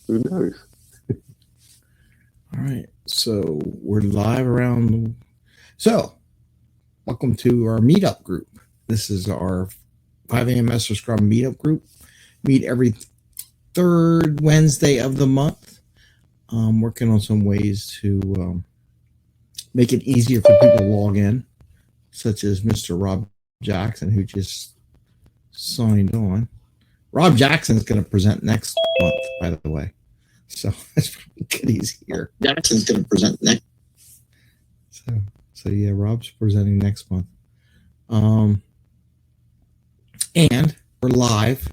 Who knows? All right, so we're live around. So, welcome to our meetup group. This is our 5amMesterScrum meetup group. Meet every third Wednesday of the month. Working on some ways to make it easier for people to log in, such as Mr. Rob Jackson, who just signed on. Rob Jackson is going to present next month, by the way. So that's pretty good. He's here. Jackson's going to present next. So yeah, Rob's presenting next month. And we're live,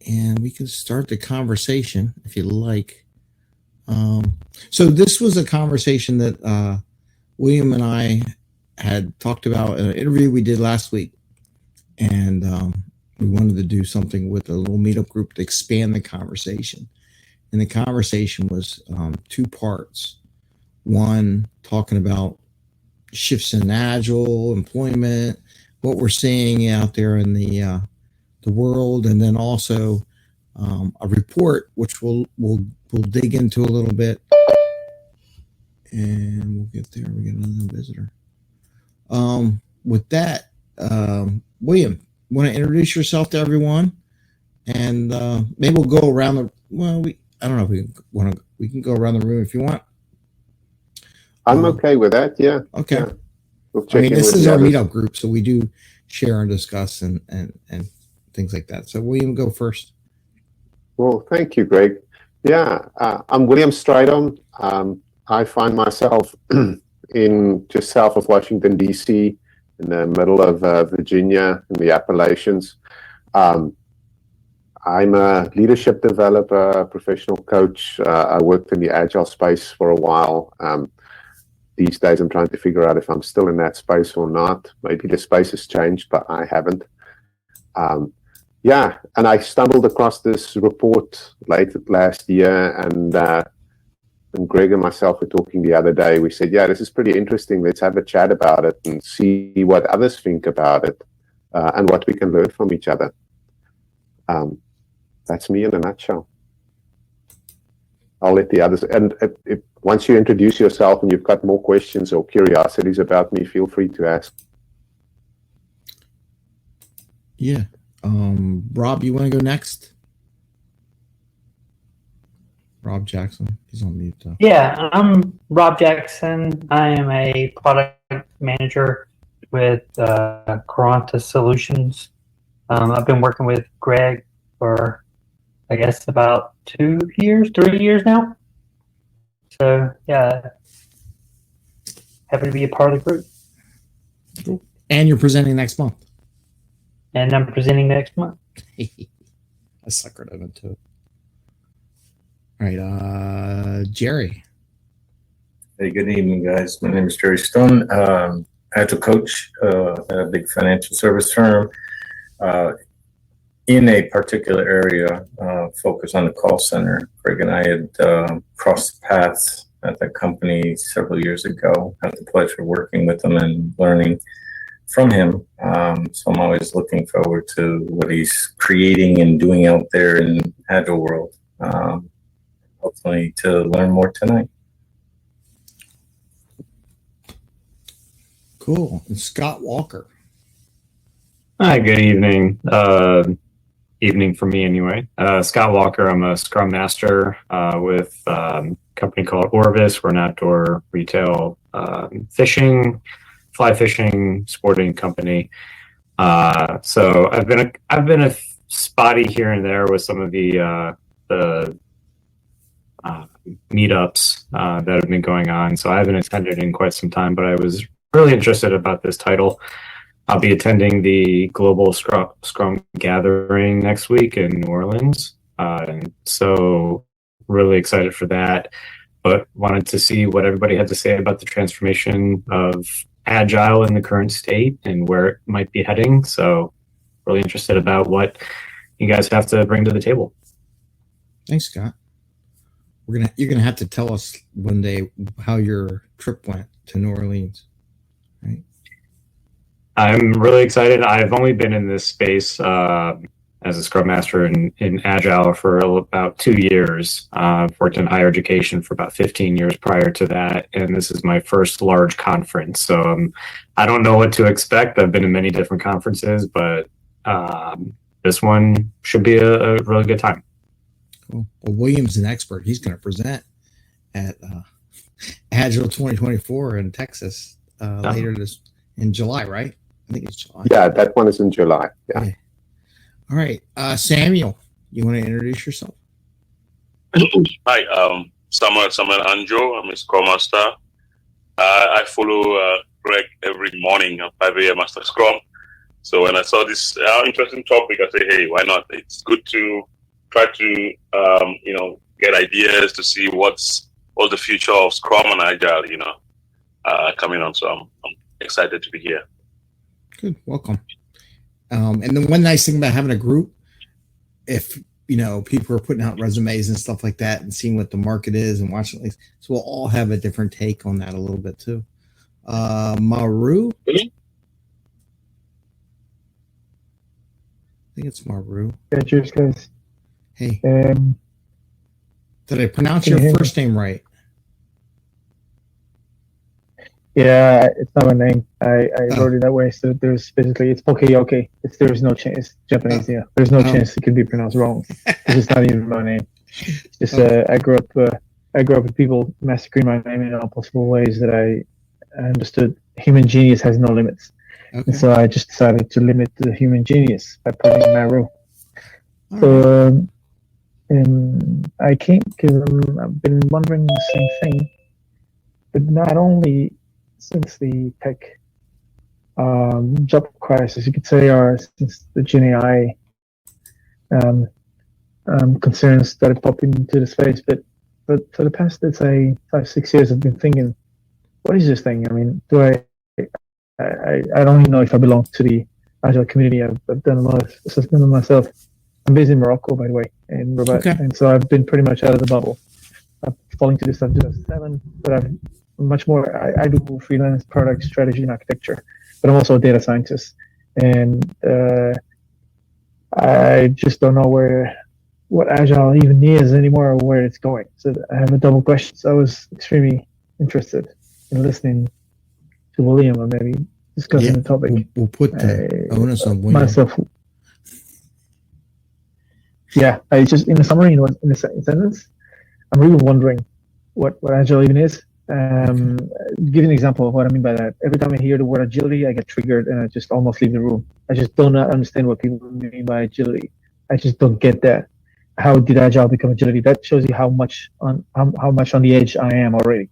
and we can start the conversation if you like. So this was a conversation that William and I had talked about in an interview we did last week, and we wanted to do something with a little meetup group to expand the conversation. And the conversation was two parts. One, talking about shifts in Agile, employment, what we're seeing out there in the world, and then also a report which we'll dig into a little bit. And we'll get there. We get another visitor. With that, William, want to introduce yourself to everyone, and maybe we'll go around the. Well, I don't know if we can go around the room if you want. I'm okay with that. Yeah. Okay. Yeah. We'll I mean, this is our meetup group, so we do share and discuss and things like that. So William, go first. Well, thank you, Greg. Yeah, I'm William Strydom. I find myself in just south of Washington, D.C., in the middle of Virginia, in the Appalachians. I'm a leadership developer, professional coach. I worked in the Agile space for a while. These days, I'm trying to figure out if I'm still in that space or not. Maybe the space has changed, but I haven't. Yeah, and I stumbled across this report late last year, and Greg and myself were talking the other day. We said, yeah, this is pretty interesting. Let's have a chat about it and see what others think about it and what we can learn from each other. That's me in a nutshell. I'll let the others, and if once you introduce yourself and you've got more questions or curiosities about me, feel free to ask. Yeah. Rob, you want to go next? Rob Jackson, he's on mute though. Yeah, I'm Rob Jackson. I am a product manager with Quaranta Solutions. I've been working with Greg for, I guess, about 3 years now. So yeah, happy to be a part of the group. Cool. And you're presenting next month. And I'm presenting next month. I suckered him into it. All right, Jerry. Hey, good evening, guys. My name is Jerry Stone. Agile coach at a big financial service firm in a particular area, focused on the call center. Greg and I had crossed paths at that company several years ago. Had the pleasure of working with him and learning from him. So I'm always looking forward to what he's creating and doing out there in the Agile world. Hopefully to learn more tonight. Cool. And Scott Walker. Hi, good evening. Evening for me anyway. Scott Walker, I'm a Scrum Master with a company called Orvis. We're an outdoor retail fishing, fly fishing, sporting company. So I've been a spotty here and there with some of the meetups that have been going on. So I haven't attended in quite some time, but I was really interested about this title. I'll be attending the Global Scrum Gathering next week in New Orleans. And so really excited for that, but wanted to see what everybody had to say about the transformation of Agile in the current state and where it might be heading. So really interested about what you guys have to bring to the table. Thanks, Scott. You're gonna have to tell us one day how your trip went to New Orleans, right? I'm really excited. I've only been in this space as a Scrum Master in Agile for about 2 years. I've worked in higher education for about 15 years prior to that, and this is my first large conference. So I don't know what to expect. I've been to many different conferences, but this one should be a really good time. Cool. Well, William's an expert. He's going to present at Agile 2024 in Texas later in July, right? I think it's July. Yeah, that one is in July. Yeah. All right. Samuel, you want to introduce yourself? Hi, Samuel Anjo. I'm a Scrum Master. I follow Greg every morning at 5amMesterScrum. So when I saw this interesting topic, I said, hey, why not? It's good to try to, get ideas to see what's the future of Scrum and Agile, coming on. So I'm excited to be here. Good. Welcome. And then one nice thing about having a group, if people are putting out resumes and stuff like that and seeing what the market is and watching these, so we'll all have a different take on that a little bit too. Maru? I think it's Maru. Yeah, cheers, guys. Hey. Did I pronounce your first name right? Yeah, it's not my name. I wrote it that way. So there's basically, it's okay. There's no chance. It's Japanese, yeah. There's no chance it could be pronounced wrong. It's not even my name. It's just I grew up with people massacring my name in all possible ways that I understood. Human genius has no limits. Okay. And so I just decided to limit the human genius by putting Maru. So I came because I've been wondering the same thing, but not only since the tech job crisis, you could say, or since the Gen AI concerns started popping into the space, but for the past, let's say, 5-6 years, I've been thinking, what is this thing? I mean, I don't even know if I belong to the Agile community. I've done a lot of assessment on myself. I'm based in Morocco, by the way, in Rabat, and so I've been pretty much out of the bubble. I've fallen to this stuff 2007, but I've much more. I do freelance product strategy and architecture, but I'm also a data scientist, and I just don't know what Agile even is anymore or where it's going. So I have a double question. So I was extremely interested in listening to William or maybe discussing the topic. We'll put the onus on William. Myself. Yeah, I just in a summary, in a sentence, I'm really wondering what Agile even is. Give you an example of what I mean by that. Every time I hear the word agility, I get triggered and I just almost leave the room. I just do not understand what people mean by agility. I just don't get that. How did Agile become agility? That shows you how much on the edge I am already.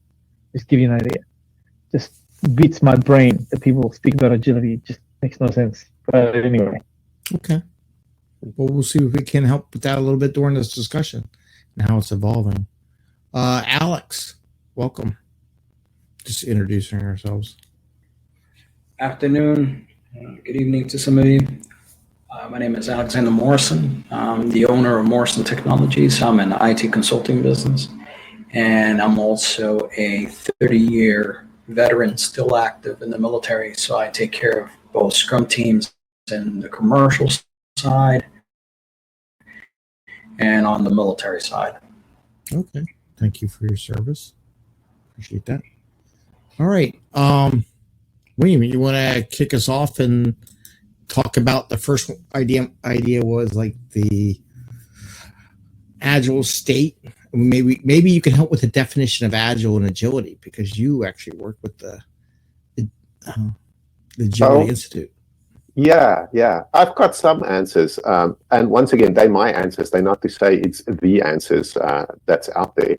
Just give you an idea. Just beats my brain that people speak about agility. It just makes no sense. But anyway. Okay. Well, we'll see if we can help with that a little bit during this discussion and how it's evolving. Alex, welcome. Just introducing ourselves. Afternoon. Good evening to some of you. My name is Alexander Morrison. I'm the owner of Morrison Technologies. I'm in the IT consulting business, and I'm also a 30-year veteran still active in the military. So I take care of both Scrum teams and the commercial side and on the military side. Okay. Thank you for your service. Appreciate that. All right. William, you want to kick us off and talk about the first idea was like the Agile state. Maybe you can help with the definition of Agile and agility because you actually work with the Agility Institute. Yeah. I've got some answers. And once again, they're my answers. They're not to say it's the answers that's out there.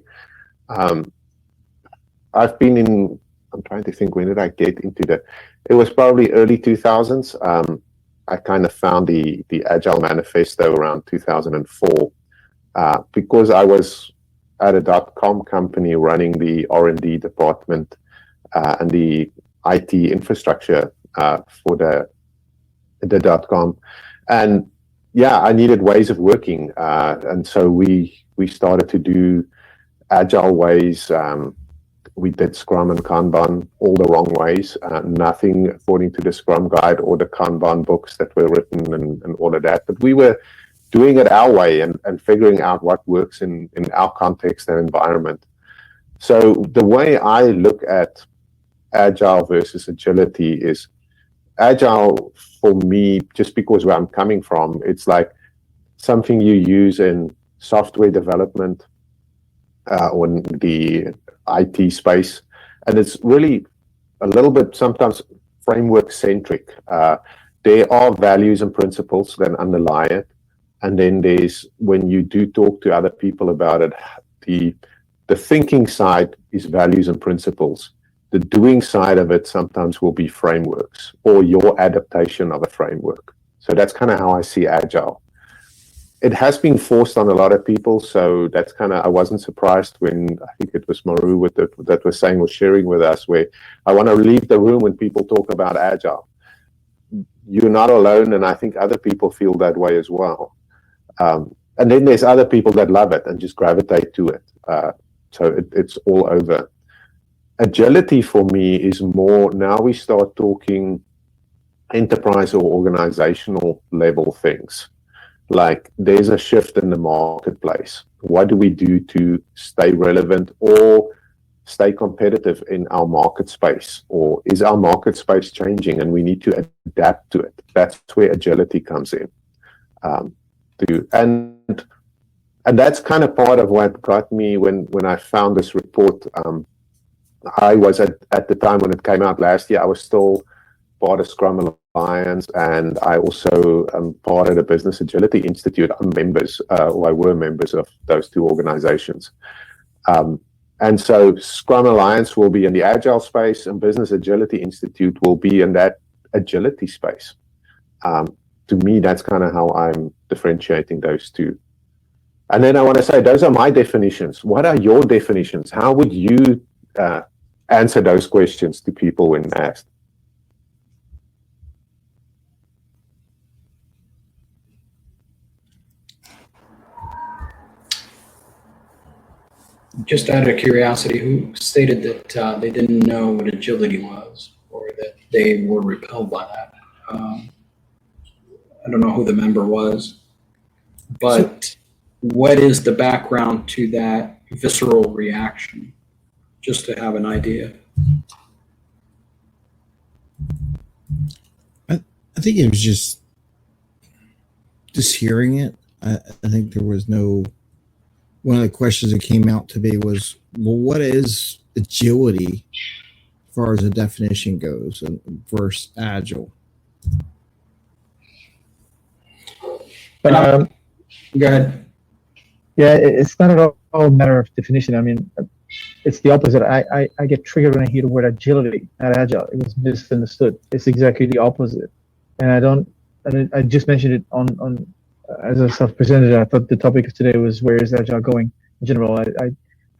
I'm trying to think, when did I get into that? It was probably early 2000s. I kind of found the Agile Manifesto around 2004 because I was at a .com company running the R&D department and the IT infrastructure for the .com. And yeah, I needed ways of working. And so we started to do Agile ways we did Scrum and Kanban all the wrong ways. Nothing according to the Scrum guide or the Kanban books that were written and all of that. But we were doing it our way and figuring out what works in our context and environment. So the way I look at Agile versus Agility is Agile for me, just because where I'm coming from, it's like something you use in software development or in the IT space. And it's really a little bit sometimes framework centric. There are values and principles that underlie it. And then there's, when you do talk to other people about it, the thinking side is values and principles. The doing side of it sometimes will be frameworks or your adaptation of a framework. So that's kind of how I see Agile. It has been forced on a lot of people, so that's kind of, I wasn't surprised when, I think it was Maru that was saying, was sharing with us, where I want to leave the room when people talk about Agile. You're not alone, and I think other people feel that way as well. And then there's other people that love it and just gravitate to it. So it's all over. Agility for me is more, now we start talking enterprise or organizational level things. Like there's a shift in the marketplace. What do we do to stay relevant or stay competitive in our market space? Or is our market space changing and we need to adapt to it? That's where agility comes in. And that's kind of part of what got me when I found this report. I was at the time when it came out last year, I was still part of Scrum Alliance, and I also am part of the Business Agility Institute. I'm members, or I were members of those two organizations. And so Scrum Alliance will be in the Agile space, and Business Agility Institute will be in that agility space. To me, that's kind of how I'm differentiating those two. And then I want to say, those are my definitions. What are your definitions? How would you answer those questions to people when asked? Just out of curiosity, who stated that they didn't know what agility was, or that they were repelled by that? I don't know who the member was, but what is the background to that visceral reaction? Just to have an idea. I think it was just hearing it. I think there was no, one of the questions that came out to me was, well, what is agility as far as the definition goes versus agile? Go ahead. Yeah, it's not at all a matter of definition. I mean, it's the opposite. I get triggered when I hear the word agility, not agile. It was misunderstood. It's exactly the opposite. And I just mentioned it on as a self-presented. I thought the topic of today was, where is agile going in general.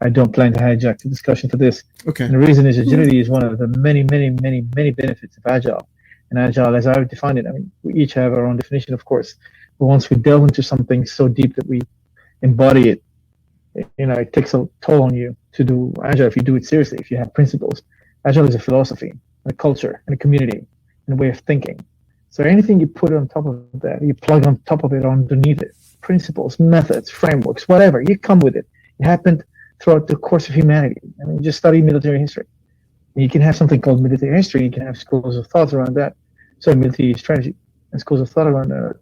I don't plan to hijack the discussion for this. Okay. And the reason is agility is one of the many benefits of agile. And agile, as I've defined it, I mean, we each have our own definition, of course. But once we delve into something so deep that we embody it, it takes a toll on you to do agile if you do it seriously, if you have principles. Agile is a philosophy, and a culture, and a community, and a way of thinking. So anything you put on top of that, you plug on top of it, underneath it, principles, methods, frameworks, whatever, you come with it. It happened throughout the course of humanity. I mean, just study military history. You can have something called military history. You can have schools of thought around that. So military strategy and schools of thought around the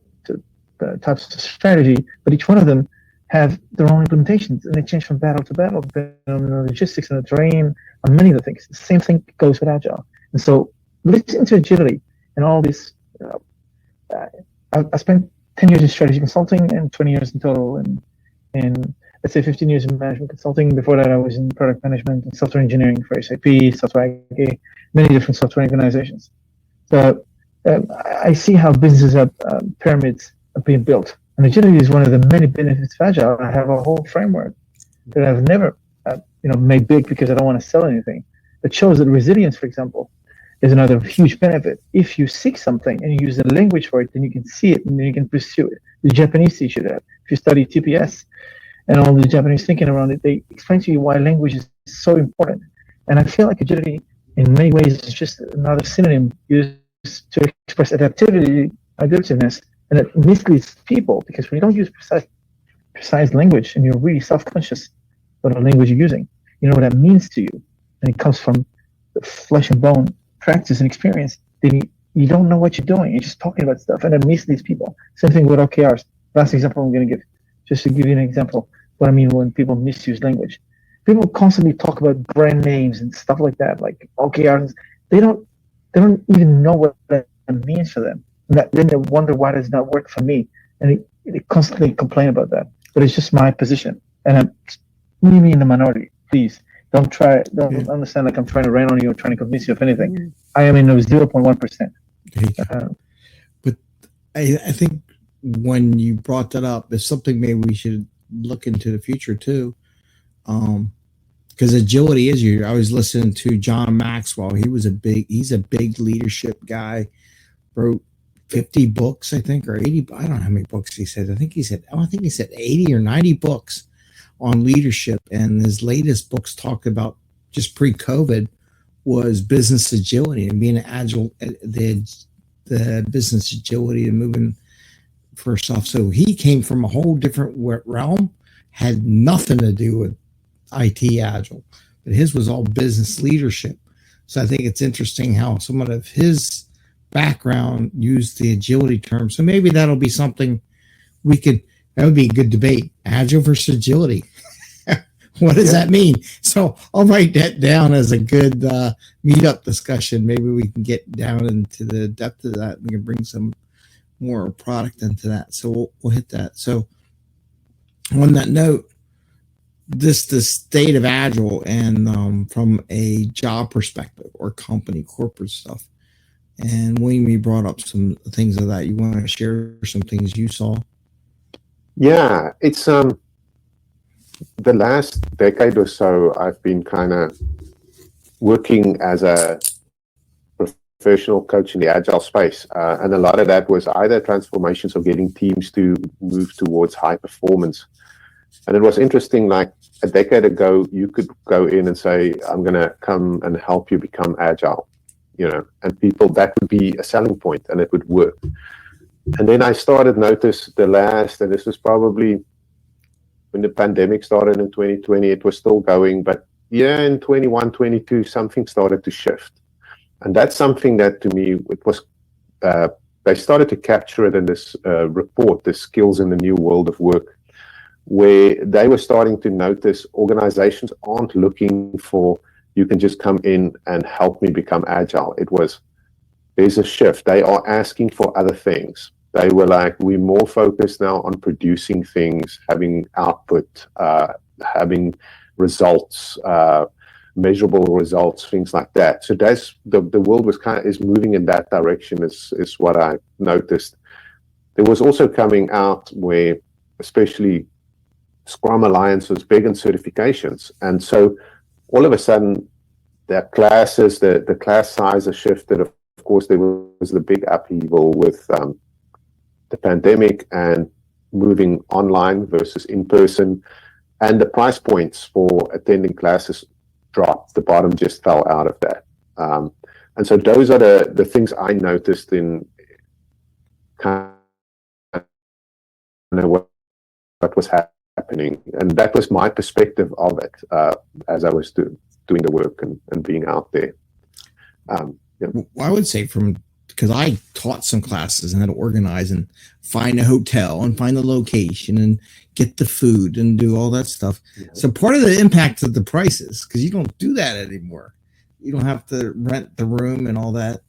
types of strategy, but each one of them have their own implementations, and they change from battle to battle, depending on the logistics and the terrain, on many of the things. The same thing goes with Agile. And so listen to agility and all this. I spent 10 years in strategy consulting and 20 years in total, and let's say 15 years in management consulting. Before that, I was in product management and software engineering for SAP, software AG, many different software organizations. So I see how businesses have pyramids are being built. And agility is one of the many benefits of Agile. I have a whole framework that I've never made big because I don't want to sell anything. It shows that resilience, for example, is another huge benefit. If you seek something and you use a language for it, then you can see it and then you can pursue it. The Japanese teach you that. If you study TPS and all the Japanese thinking around it, they explain to you why language is so important. And I feel like agility, in many ways, is just another synonym used to express adaptiveness, and it misleads people because when you don't use precise language and you're really self-conscious about the language you're using, you know what that means to you, and it comes from the flesh and bone practice and experience, then you don't know what you're doing. You're just talking about stuff, and it misleads people. Same thing with OKRs. Last example I'm going to give, just to give you an example, what I mean when people misuse language. People constantly talk about brand names and stuff like that, like OKRs. They don't even know what that means for them. And then they wonder why does not work for me, and they constantly complain about that. But it's just my position, and leave me in the minority, please. Don't understand like I'm trying to rain on you or trying to convince you of anything. I am in the 0.1%. But I think when you brought that up, it's something maybe we should look into the future too. Because agility is I was listening to John Maxwell. He's a big leadership guy. Wrote 50 books, I think, or 80. I don't know how many books he said. I think he said 80 or 90 books on leadership. And his latest books talked about, just pre-COVID, was business agility and being agile, the business agility and moving first off. So he came from a whole different realm, had nothing to do with IT agile, but his was all business leadership. So I think it's interesting how someone of his background used the agility term. So maybe that'll be something that would be a good debate. Agile versus agility. What does that mean? So I'll write that down as a good meetup discussion. Maybe we can get down into the depth of that. We can bring some more product into that. So we'll hit that. So on that note, the state of agile and from a job perspective or company corporate stuff. And William, you brought up some things of that. You want to share some things you saw? Yeah, it's the last decade or so, I've been kind of working as a professional coach in the agile space, and a lot of that was either transformations of getting teams to move towards high performance. And it was interesting, like a decade ago, you could go in and say, I'm going to come and help you become agile, and that would be a selling point and it would work. And then I started notice and this was probably when the pandemic started in 2020, it was still going, but in 21, 22, something started to shift. And that's something that to me, it was, they started to capture it in this report, the skills in the new world of work, where they were starting to notice organizations aren't looking for, you can just come in and help me become agile. There's a shift. They are asking for other things. They were like, we're more focused now on producing things, having output, having results, measurable results, things like that. So that's the world is moving in that direction is what I noticed. There was also coming out where especially Scrum Alliance was big in certifications. And so all of a sudden the classes, the class size has shifted. Of course, there was the big upheaval with the pandemic and moving online versus in person, and the price points for attending classes dropped. The bottom just fell out of that. And so those are the things I noticed in kind of what was happening. And that was my perspective of it as I was doing the work and being out there. I would say because I taught some classes and had to organize and find a hotel and find the location and get the food and do all that stuff. Yeah. So part of the impact of the prices, because you don't do that anymore. You don't have to rent the room and all that.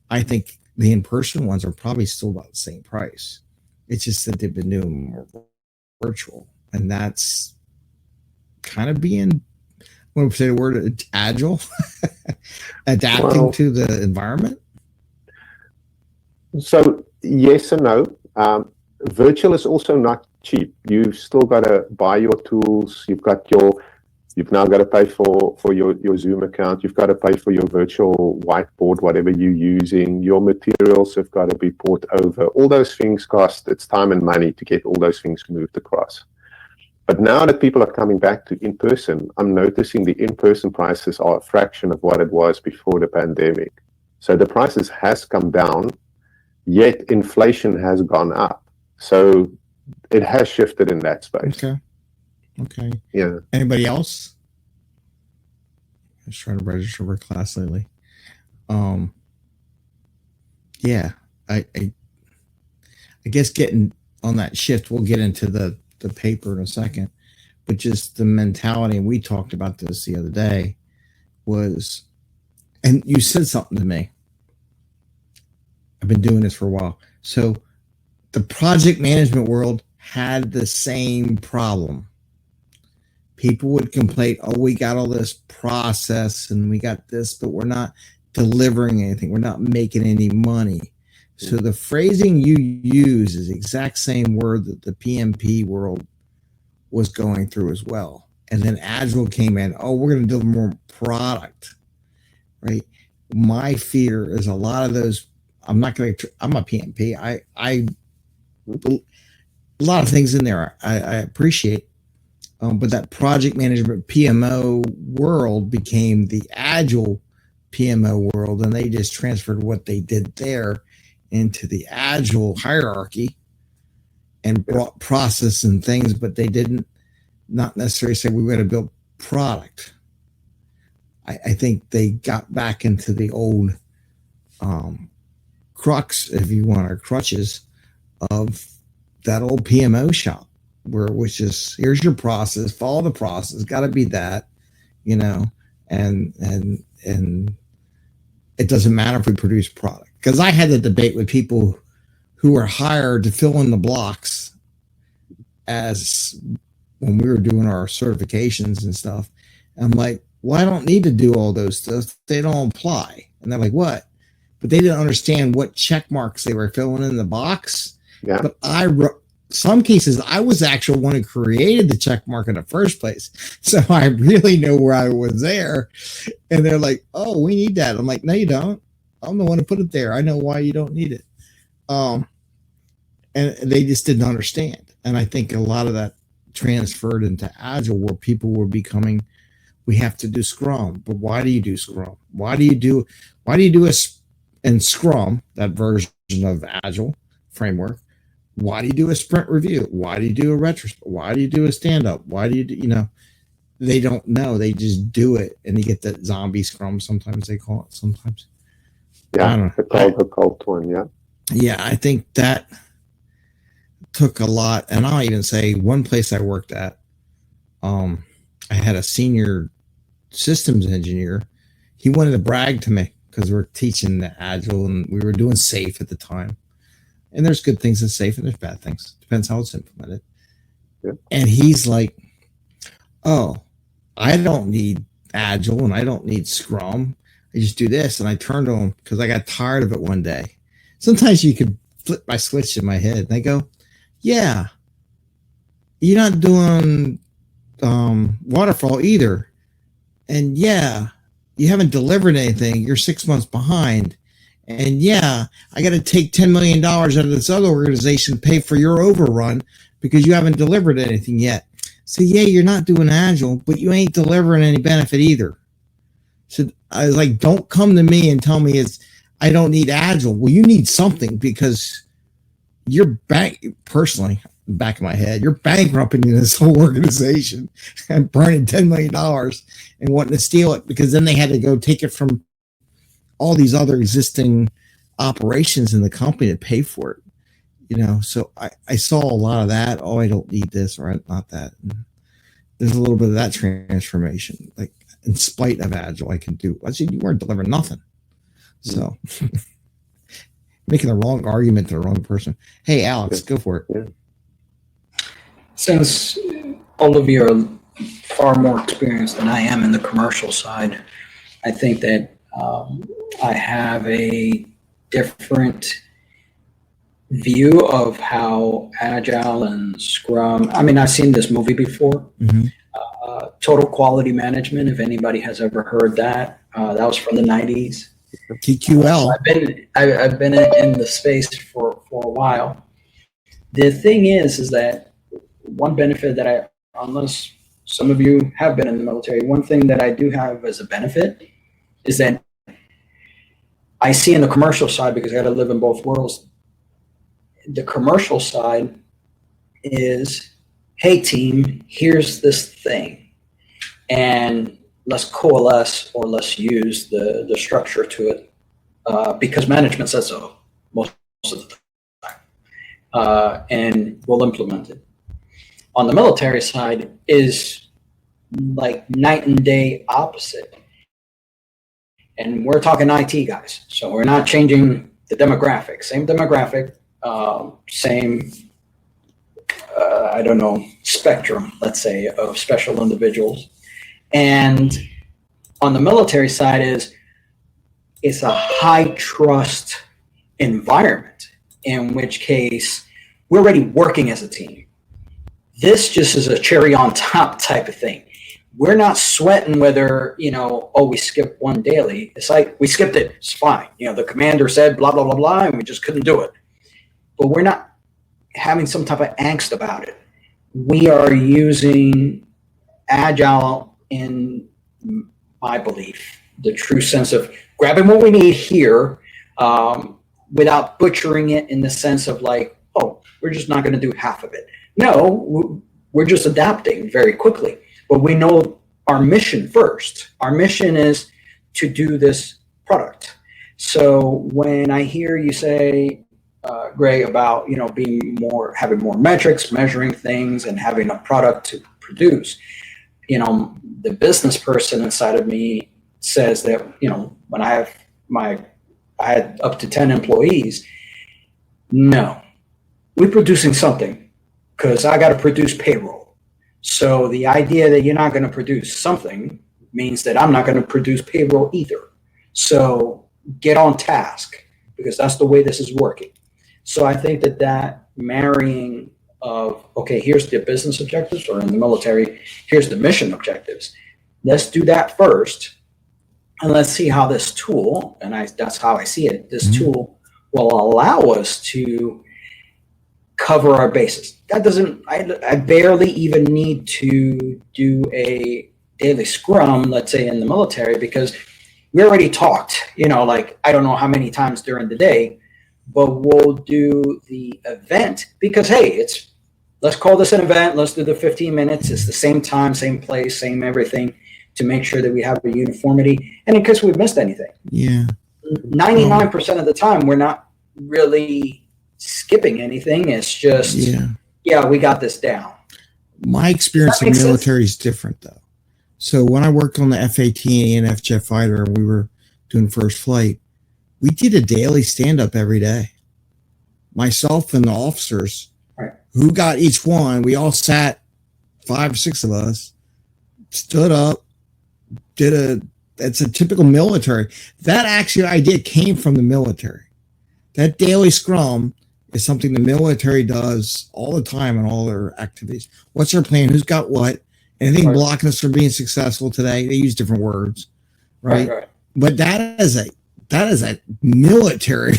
I think the in-person ones are probably still about the same price. It's just that they've been doing more virtual. And that's kind of being, when we say the word agile, adapting to the environment. So yes and no. Virtual is also not cheap. You've still got to buy your tools. You've now got to pay for your Zoom account. You've got to pay for your virtual whiteboard, whatever you're using. Your materials have got to be brought over. All those things cost. It's time and money to get all those things moved across. But now that people are coming back to in-person, I'm noticing the in-person prices are a fraction of what it was before the pandemic. So the prices has come down, yet inflation has gone up. So it has shifted in that space. Okay. Yeah. Anybody else? I was trying to register for class lately. Yeah, I guess getting on that shift, we'll get into the paper in a second, but just the mentality, and we talked about this the other day, was, and you said something to me. I've been doing this for a while. So the project management world had the same problem. People would complain, oh, we got all this process and we got this, but we're not delivering anything. We're not making any money. So the phrasing you use is the exact same word that the PMP world was going through as well. And then Agile came in, oh, we're going to deliver more product, right? My fear is a lot of those, I'm a PMP. A lot of things in there I appreciate. But that project management PMO world became the Agile PMO world, and they just transferred what they did there into the Agile hierarchy and brought process and things, but they didn't not necessarily say we're going to build product. I think they got back into the old crux, if you want, or crutches of that old PMO shop, which is, here's your process, follow the process, got to be that, and it doesn't matter if we produce product. Because I had the debate with people who were hired to fill in the blocks as when we were doing our certifications and stuff. And I'm like, well, I don't need to do all those stuff. They don't apply. And they're like, what? But they didn't understand what check marks they were filling in the box. Yeah. But some cases, I was the actual one who created the check mark in the first place. So I really know where I was there. And they're like, oh, we need that. I'm like, no, you don't. I'm the one who put it there. I know why you don't need it. And they just didn't understand. And I think a lot of that transferred into Agile, where people were becoming, we have to do Scrum. But why do you do Scrum? Why do you do in Scrum, that version of Agile framework? Why do you do a sprint review? Why do you do a retrospect? Why do you do a stand-up? Why do you do, they don't know. They just do it. And you get that zombie Scrum, sometimes they call it, sometimes. Yeah, the cult one, yeah. Yeah, I think that took a lot. And I'll even say one place I worked at, I had a senior systems engineer. He wanted to brag to me because we're teaching the Agile and we were doing SAFe at the time. And there's good things in SAFe and there's bad things. Depends how it's implemented. Yep. And he's like, oh, I don't need Agile and I don't need Scrum. I just do this. And I turned to him because I got tired of it one day. Sometimes you could flip my switch in my head. And I go, yeah, you're not doing waterfall either. And yeah, you haven't delivered anything. You're 6 months behind. And yeah, I got to take $10 million out of this other organization to pay for your overrun because you haven't delivered anything yet. So yeah, you're not doing Agile, but you ain't delivering any benefit either. So I was like, don't come to me and tell me I don't need Agile. Well, you need something because you're personally, back of my head, you're bankrupting this whole organization and burning $10 million and wanting to steal it because then they had to go take it from all these other existing operations in the company to pay for it. So I saw a lot of that. Oh, I don't need this or not that. And there's a little bit of that transformation. Like, in spite of Agile, I can do. I said, you weren't delivering nothing. So making the wrong argument to the wrong person. Hey, Alex, go for it. Yeah. Since all of you are far more experienced than I am in the commercial side, I think that I have a different view of how Agile and Scrum. I mean, I've seen this movie before. Mm-hmm. Total Quality Management, if anybody has ever heard that. That was from the 90s. TQL. I've been in the space for a while. The thing is that one benefit that I unless some of you have been in the military, one thing that I do have as a benefit is that I see in the commercial side, because I got to live in both worlds. The commercial side is, hey team, here's this thing, and let's coalesce or let's use the structure to it, because management says so most of the time, and we'll implement it. On the military side is like night and day opposite. And we're talking IT guys, so we're not changing the demographic. Same demographic, same, I don't know, spectrum, let's say, of special individuals. And on the military side it's a high trust environment, in which case we're already working as a team. This just is a cherry on top type of thing. We're not sweating whether, we skipped one daily. It's like, we skipped it, it's fine. The commander said blah, blah, blah, blah, and we just couldn't do it. But we're not having some type of angst about it. We are using Agile, in my belief, the true sense of grabbing what we need here, without butchering it in the sense of like, oh, we're just not going to do half of it. No, we're just adapting very quickly. But we know our mission first. Our mission is to do this product. So when I hear you say, Greg, about having more metrics, measuring things, and having a product to produce, the business person inside of me says that when I had up to 10 employees, no, we're producing something because I got to produce payroll. So the idea that you're not going to produce something means that I'm not going to produce payroll either. So get on task, because that's the way this is working. So I think that marrying of, okay, here's the business objectives, or in the military, here's the mission objectives. Let's do that first. And let's see how this tool, and that's how I see it, this tool will allow us to cover our bases. That doesn't, I barely even need to do a daily scrum, let's say in the military, because we already talked, like, I don't know how many times during the day, but we'll do the event because, hey, let's call this an event. Let's do the 15 minutes. It's the same time, same place, same everything, to make sure that we have a uniformity. And in case we've missed anything. Yeah. 99% of the time, we're not really skipping anything. It's just, yeah, we got this down. My experience in the military is different, though. So when I worked on the F-18 and F-Jet fighter, and we were doing first flight, we did a daily stand-up every day. Myself and the officers, who got each one, we all sat, 5 or 6 of us, stood up, it's a typical military. That actually idea came from the military. That daily scrum is something the military does all the time in all their activities. What's their plan? Who's got what? Anything blocking us from being successful today? They use different words, right? But that is a military.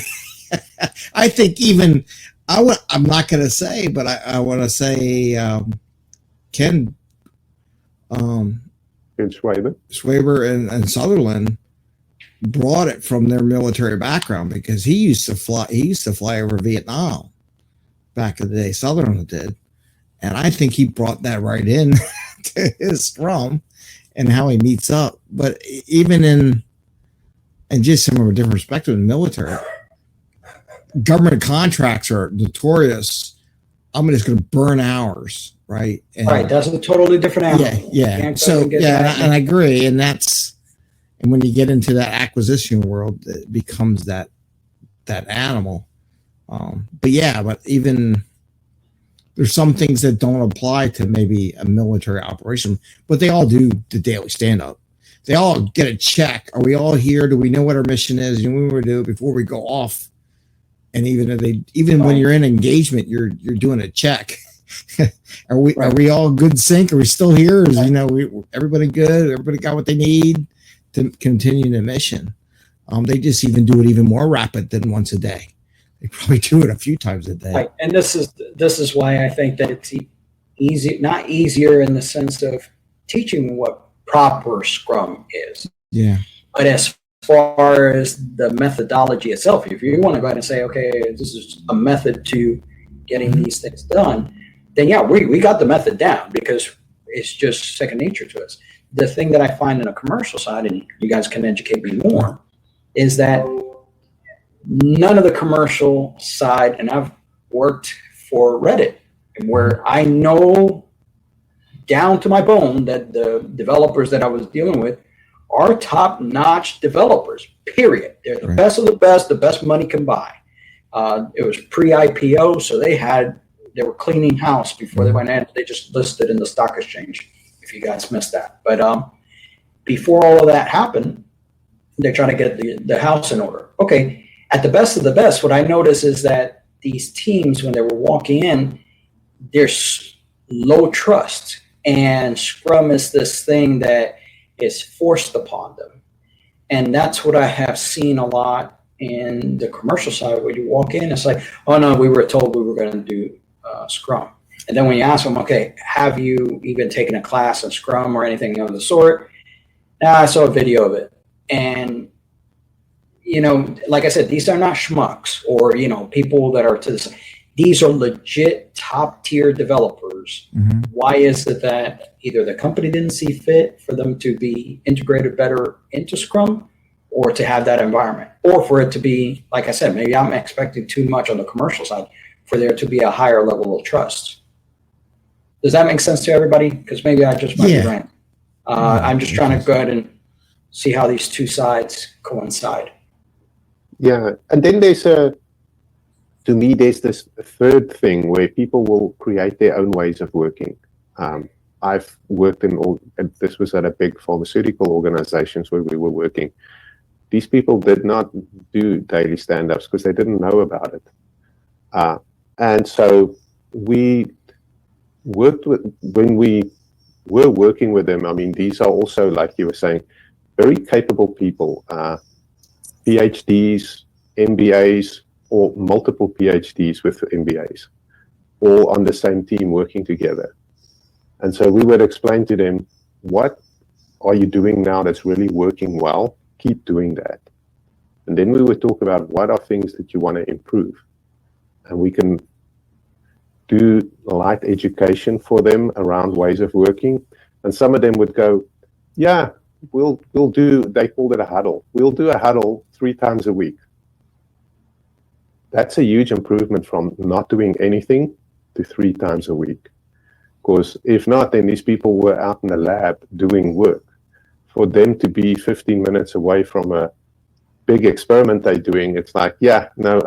I think even I'm not going to say, but I want to say Ken Schwaber and Sutherland brought it from their military background, because he used to fly over Vietnam back in the day. Sutherland did, and I think he brought that right in to his scrum and how he meets up. But even and just from a different perspective in the military, government contracts are notorious. I'm just going to burn hours, right? And, that's a totally different animal. Yeah. So and I agree, and when you get into that acquisition world, it becomes that animal. But even there's some things that don't apply to maybe a military operation, but they all do the daily stand-up. They all get a check. Are we all here? Do we know what our mission is? And we will do it before we go off. And even when you're in engagement, you're doing a check. Are we all good sync? Are we still here? Is everybody good? Everybody got what they need to continue the mission? They just even do it even more rapid than once a day. They probably do it a few times a day. Right. And this is why I think that not easier in the sense of teaching what proper Scrum is. Yeah. But as far as the methodology itself, if you want to go ahead and say, okay, this is a method to getting these things done, then yeah, we got the method down because it's just second nature to us. The thing that I find in a commercial side, and you guys can educate me more, is that none of the commercial side, and I've worked for Reddit, where I know down to my bone that the developers that I was dealing with are top-notch developers, period. They're the best of the best money can buy. It was pre-IPO, so they were cleaning house before they went in. They just listed in the stock exchange, if you guys missed that. But before all of that happened, they're trying to get the house in order. Okay, at the best of the best, what I noticed is that these teams, when they were walking in, there's low trust. And Scrum is this thing that is forced upon them. And that's what I have seen a lot in the commercial side, where you walk in, it's like, oh no, we were told we were going to do Scrum. And then when you ask them, okay, have you even taken a class in Scrum or anything of the sort? I saw a video of it. And, like I said, these are not schmucks or, people that are to this. These are legit top tier developers. Mm-hmm. Why is it that either the company didn't see fit for them to be integrated better into Scrum, or to have that environment, or for it to be, like I said, maybe I'm expecting too much on the commercial side for there to be a higher level of trust. Does that make sense to everybody? Because maybe I just might be right. I'm just trying to go ahead and see how these two sides coincide. Yeah, and then there's this third thing where people will create their own ways of working. I've worked this was at a big pharmaceutical organizations where we were working. These people did not do daily stand-ups because they didn't know about it. And so we worked when we were working with them, I mean, these are also, like you were saying, very capable people, PhDs, MBAs, or multiple PhDs with MBAs, all on the same team working together. And so we would explain to them, what are you doing now that's really working well? Keep doing that. And then we would talk about what are things that you want to improve. And we can do light education for them around ways of working. And some of them would go, yeah, we'll do, they called it a huddle. We'll do a huddle 3 times a week. That's a huge improvement from not doing anything to 3 times a week. Because if not, then these people were out in the lab doing work. For them to be 15 minutes away from a big experiment they're doing, it's like, yeah, no,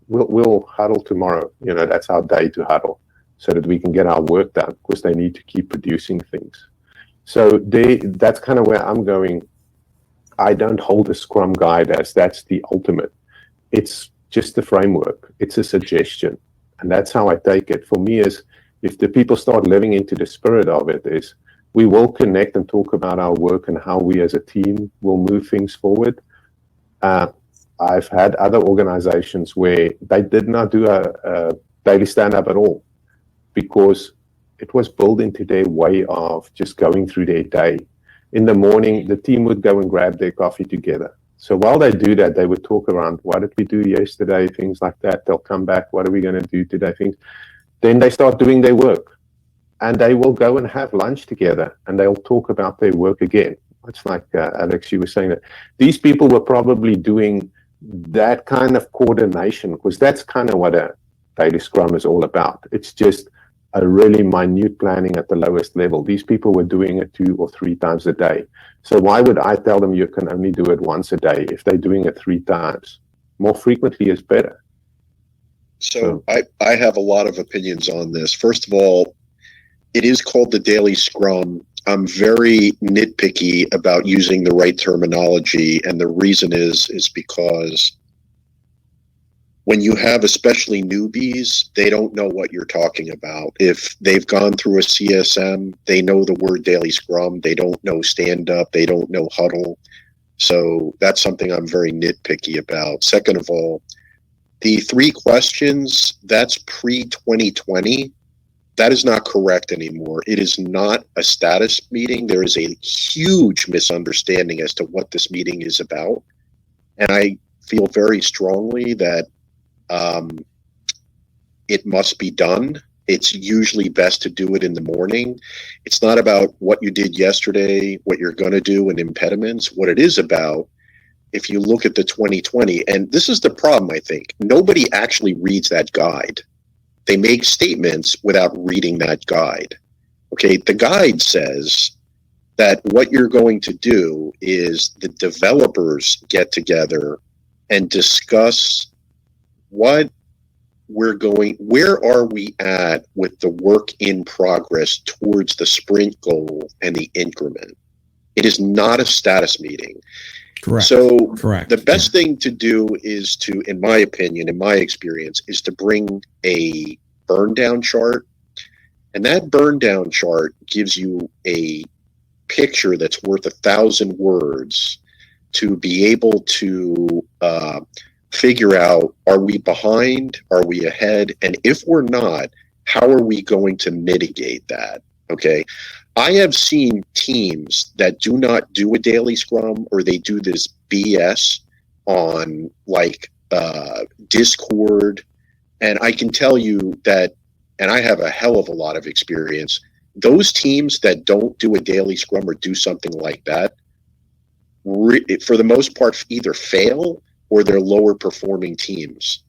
we'll huddle tomorrow. That's our day to huddle so that we can get our work done, because they need to keep producing things. So that's kind of where I'm going. I don't hold a Scrum guide as that's the ultimate. It's just the framework. It's a suggestion. And that's how I take it. For me, is if the people start living into the spirit of it, is we will connect and talk about our work and how we as a team will move things forward. I've had other organizations where they did not do a daily stand-up at all, because it was built into their way of just going through their day. In the morning, the team would go and grab their coffee together. So while they do that, they would talk around, what did we do yesterday, things like that. They'll come back, what are we going to do today, things. Then they start doing their work. And they will go and have lunch together, and they'll talk about their work again. It's like Alex, you were saying that these people were probably doing that kind of coordination, because that's kind of what a daily Scrum is all about. It's just a really minute planning at the lowest level. These people were doing it 2 or 3 times a day. So why would I tell them you can only do it once a day if they're doing it 3 times? More frequently is better. So I have a lot of opinions on this. First of all, it is called the daily Scrum. I'm very nitpicky about using the right terminology, and the reason is because when you have especially newbies, they don't know what you're talking about. If they've gone through a CSM, they know the word daily Scrum. They don't know stand-up. They don't know huddle. So that's something I'm very nitpicky about. Second of all, the 3 questions, that's pre-2020. That is not correct anymore. It is not a status meeting. There is a huge misunderstanding as to what this meeting is about. And I feel very strongly that it must be done. It's usually best to do it in the morning. It's not about what you did yesterday, what you're going to do, and impediments. What it is about, if you look at the 2020, and this is the problem, I think, nobody actually reads that guide. They make statements without reading that guide. Okay, the guide says that what you're going to do is the developers get together and discuss where are we at with the work in progress towards the sprint goal and the increment. It is not a status meeting. Correct. So Correct. the best thing to do is to, in my opinion, in my experience, is to bring a burn down chart. And that burn down chart gives you a picture that's worth 1,000 words to be able to figure out, are we behind? Are we ahead? And if we're not, how are we going to mitigate that? Okay. I have seen teams that do not do a daily scrum, or they do this BS on like Discord. And I can tell you that, and I have a hell of a lot of experience, those teams that don't do a daily scrum or do something like that, for the most part, either fail or they're lower performing teams.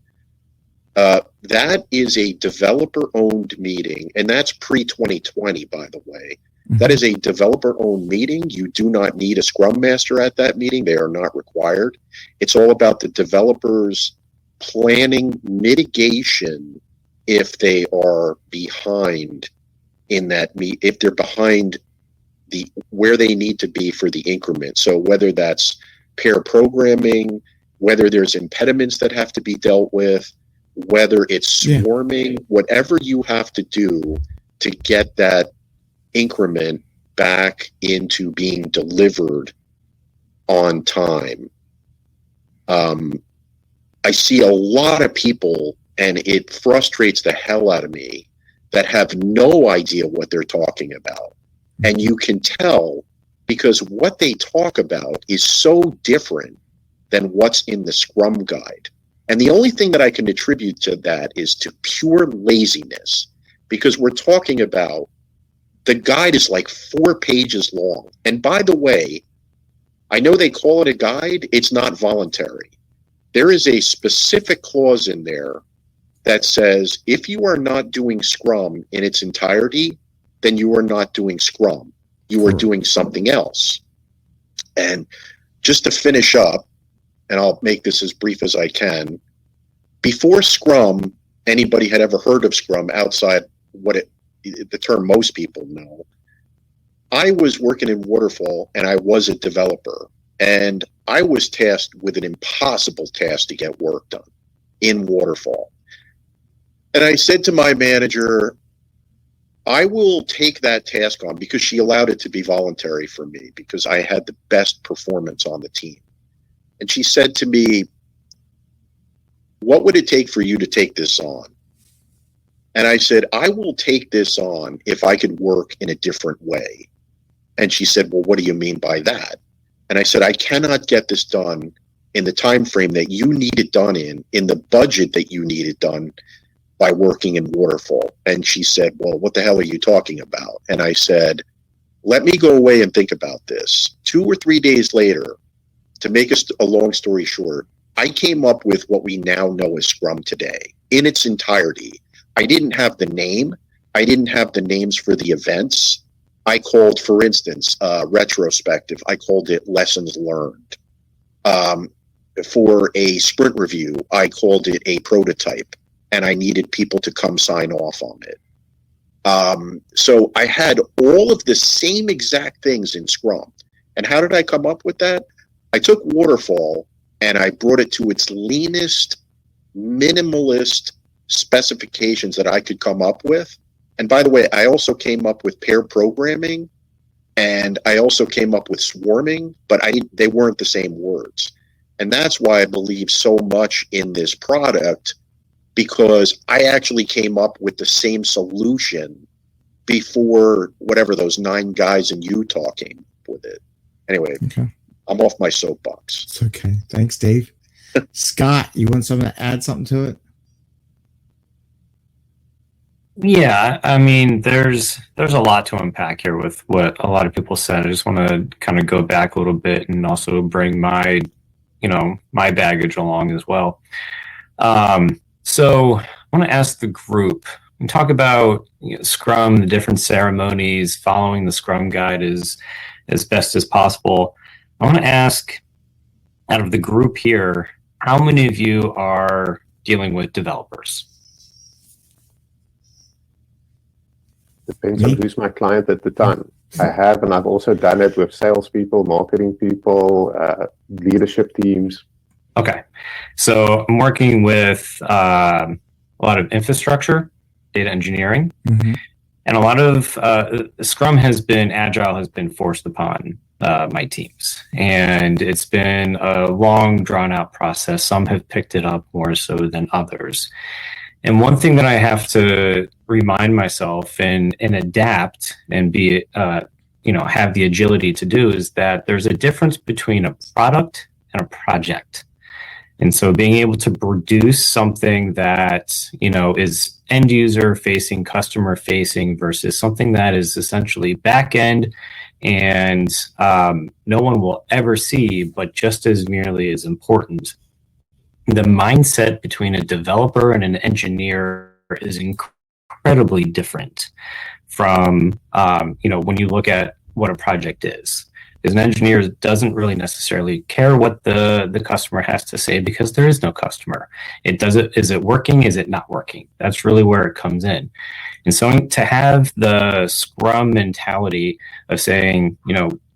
That is a developer-owned meeting, and that's pre-2020, by the way. That is a developer-owned meeting. You do not need a Scrum Master at that meeting. They are not required. It's all about the developers planning mitigation if they are behind in that if they're behind where they need to be for the increment. So whether that's pair programming, whether there's impediments that have to be dealt with, whether it's swarming, whatever you have to do to get that increment back into being delivered on time. I see a lot of people, and it frustrates the hell out of me, that have no idea what they're talking about. And you can tell because what they talk about is so different than what's in the Scrum guide. And the only thing that I can attribute to that is to pure laziness, because we're talking about the guide is like 4 pages long. And by the way, I know they call it a guide. It's not voluntary. There is a specific clause in there that says if you are not doing Scrum in its entirety, then you are not doing Scrum. You are doing something else. And just to finish up, and I'll make this as brief as I can, before Scrum, anybody had ever heard of Scrum outside the term most people know, I was working in Waterfall and I was a developer, and I was tasked with an impossible task to get work done in Waterfall. And I said to my manager, I will take that task on, because she allowed it to be voluntary for me because I had the best performance on the team. And she said to me, what would it take for you to take this on? And I said, I will take this on if I could work in a different way. And she said, well, what do you mean by that? And I said, I cannot get this done in the time frame that you need it done in the budget that you need it done, by working in Waterfall. And she said, well, what the hell are you talking about? And I said, let me go away and think about this. 2 or 3 days later, to make a long story short, I came up with what we now know as Scrum today in its entirety. I didn't have the name. I didn't have the names for the events. I called, for instance, retrospective, I called it lessons learned. For a sprint review, I called it a prototype, and I needed people to come sign off on it. So I had all of the same exact things in Scrum. And how did I come up with that? I took Waterfall and I brought it to its leanest, minimalist specifications that I could come up with. And by the way, I also came up with pair programming, and I also came up with swarming, but they weren't the same words. And that's why I believe so much in this product because I actually came up with the same solution before whatever those 9 guys in Utah came with it. Anyway, Okay. I'm off my soapbox. It's okay. Thanks, Dave. Scott, you want someone to add something to it? Yeah, I mean, there's a lot to unpack here with what a lot of people said. I just want to kind of go back a little bit and also bring my, my baggage along as well. So I want to ask the group and talk about Scrum, the different ceremonies, following the Scrum guide as best as possible. I want to ask, out of the group here, how many of you are dealing with developers? Depends on who's my client at the time. I have, and I've also done it with salespeople, marketing people, leadership teams. Okay. So I'm working with a lot of infrastructure, data engineering, and a lot of Scrum Agile has been forced upon my teams. And it's been a long, drawn-out process. Some have picked it up more so than others. And one thing that I have to remind myself and adapt and be, have the agility to do is that there's a difference between a product and a project. And so being able to produce something that, is end user facing, customer facing versus something that is essentially back end and no one will ever see, but just as merely as important. The mindset between a developer and an engineer is incredibly different from, when you look at what a project is. Because an engineer doesn't really necessarily care what the customer has to say because there is no customer. Is it working? Is it not working? That's really where it comes in. And so to have the Scrum mentality of saying,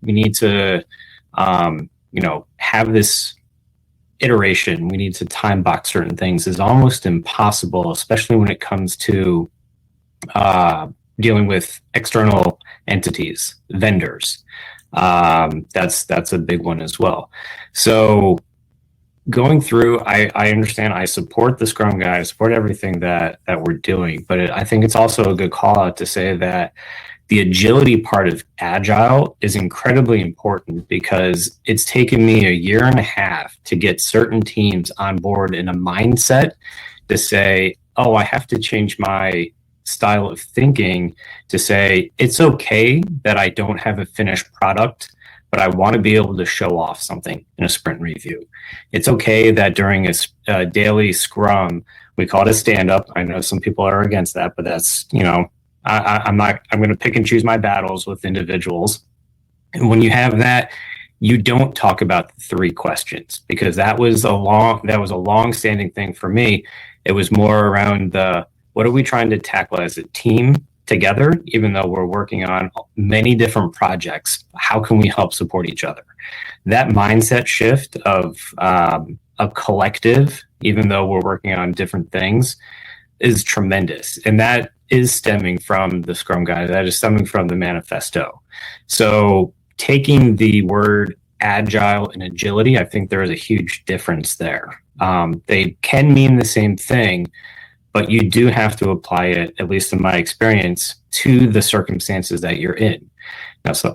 we need to, have this iteration, we need to time box certain things is almost impossible, especially when it comes to dealing with external entities, vendors. That's a big one as well. So going through, I understand, I support the Scrum guide, I support everything that we're doing, but I think it's also a good call out to say that the agility part of Agile is incredibly important because it's taken me 1.5 years to get certain teams on board in a mindset to say, oh, I have to change my style of thinking to say, it's okay that I don't have a finished product, but I want to be able to show off something in a sprint review. It's okay that during a daily Scrum, we call it a stand-up. I know some people are against that, but that's, I'm going to pick and choose my battles with individuals. And when you have that, you don't talk about the 3 questions because that was a long-standing thing for me. It was more around what are we trying to tackle as a team together, even though we're working on many different projects? How can we help support each other? That mindset shift of a collective, even though we're working on different things, is tremendous. And that is stemming from the Scrum guide. That is stemming from the manifesto. So taking the word agile and agility, I think there is a huge difference there. They can mean the same thing, but you do have to apply it, at least in my experience, to the circumstances that you're in.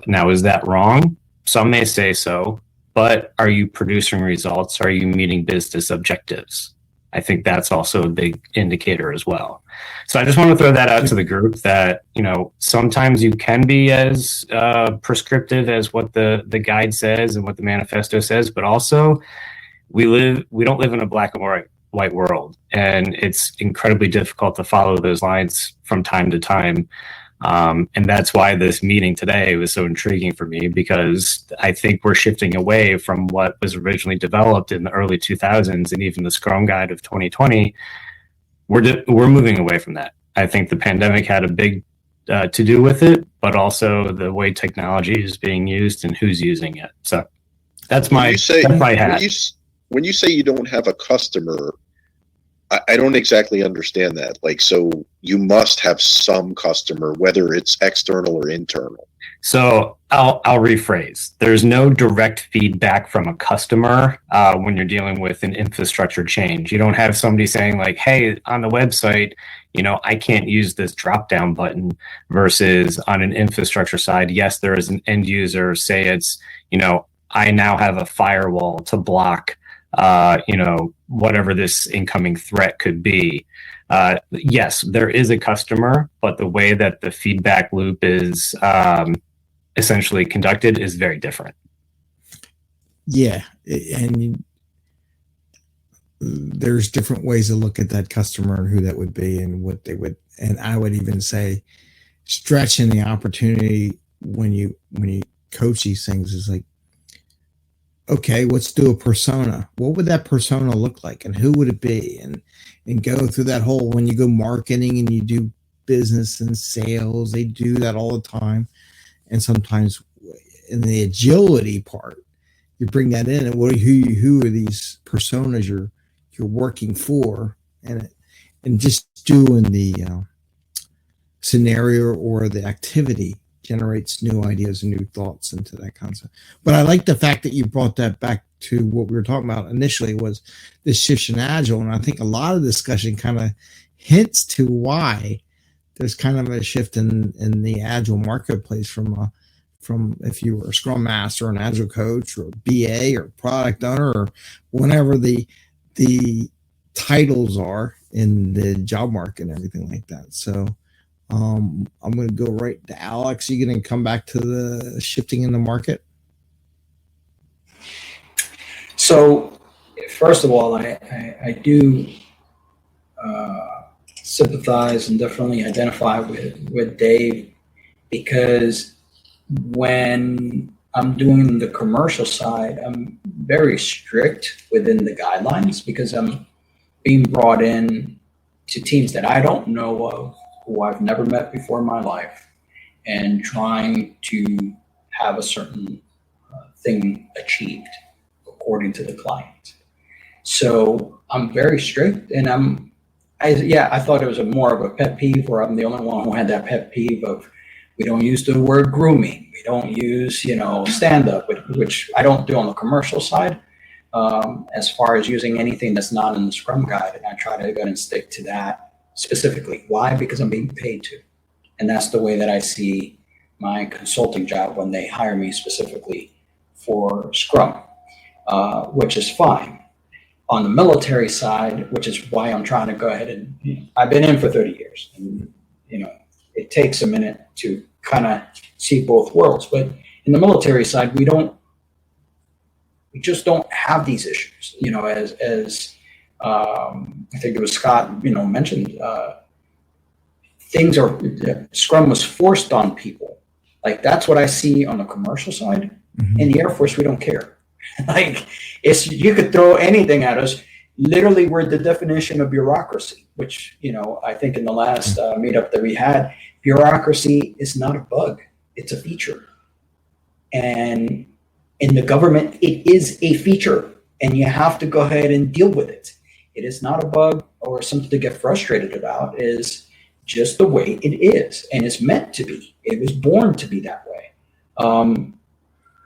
Now, is that wrong? Some may say so, but are you producing results? Are you meeting business objectives? I think that's also a big indicator as well. So I just want to throw that out to the group that, sometimes you can be as prescriptive as what the guide says and what the manifesto says, but also we don't live in a black and white world, and it's incredibly difficult to follow those lines from time to time. And that's why this meeting today was so intriguing for me, because I think we're shifting away from what was originally developed in the early 2000s and even the Scrum Guide of 2020. We're moving away from that. I think the pandemic had a big to do with it, but also the way technology is being used and who's using it. So that's my hat. When you say you don't have a customer, I don't exactly understand that. Like, so you must have some customer, whether it's external or internal. So I'll rephrase. There's no direct feedback from a customer when you're dealing with an infrastructure change. You don't have somebody saying like, "Hey, on the website, I can't use this drop-down button." Versus on an infrastructure side, yes, there is an end user. Say it's, I now have a firewall to block, whatever this incoming threat could be. Yes, there is a customer, but the way that the feedback loop is essentially conducted is very different. Yeah, and there's different ways to look at that customer and who that would be and what they would. And I would even say, stretching the opportunity when you coach these things is like, okay, let's do a persona. What would that persona look like, and who would it be? And go through that whole, when you go marketing and you do business and sales, they do that all the time. And sometimes in the agility part, you bring that in, and who are these personas you're working for, and just doing the scenario or the activity generates new ideas and new thoughts into that concept. But I like the fact that you brought that back to what we were talking about initially, was the shift in Agile. And I think a lot of discussion kind of hints to why there's kind of a shift in the Agile marketplace from if you were a Scrum Master, an Agile coach, or a BA, or product owner, or whatever the titles are in the job market and everything like that. So I'm going to go right to Alex. Are you going to come back to the shifting in the market? So, first of all, I do sympathize and definitely identify with Dave, because when I'm doing the commercial side, I'm very strict within the guidelines, because I'm being brought in to teams that I don't know of, who I've never met before in my life, and trying to have a certain thing achieved according to the client. So I'm very strict, and I thought it was more of a pet peeve, where I'm the only one who had that pet peeve of, we don't use the word grooming, we don't use, stand-up, which I don't do on the commercial side, as far as using anything that's not in the Scrum guide, and I try to go and stick to that specifically. Why? Because I'm being paid to. And that's the way that I see my consulting job when they hire me specifically for Scrum, which is fine. On the military side, which is why I'm trying to go ahead and, I've been in for 30 years, and it takes a minute to kind of see both worlds. But in the military side, we just don't have these issues, as I think it was Scott, mentioned, Scrum was forced on people. Like, that's what I see on the commercial side. Mm-hmm. In the Air Force, we don't care. Like, you could throw anything at us. Literally, we're the definition of bureaucracy, which, I think in the last meetup that we had, bureaucracy is not a bug, it's a feature. And in the government, it is a feature, and you have to go ahead and deal with it. It is not a bug or something to get frustrated about. It is just the way it is, and it's meant to be. It was born to be that way.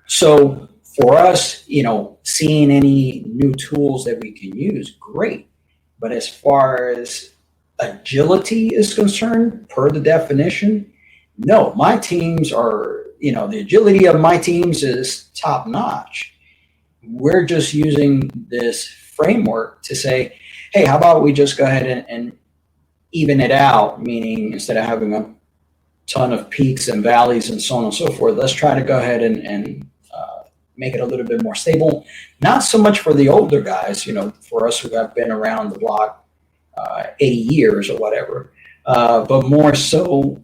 So for us, seeing any new tools that we can use, great. But as far as agility is concerned, per the definition, no, my teams are, the agility of my teams is top notch. We're just using this framework to say, hey, how about we just go ahead and even it out, meaning instead of having a ton of peaks and valleys and so on and so forth, let's try to go ahead and make it a little bit more stable. Not so much for the older guys, for us who have been around the block 80 years or whatever, but more so,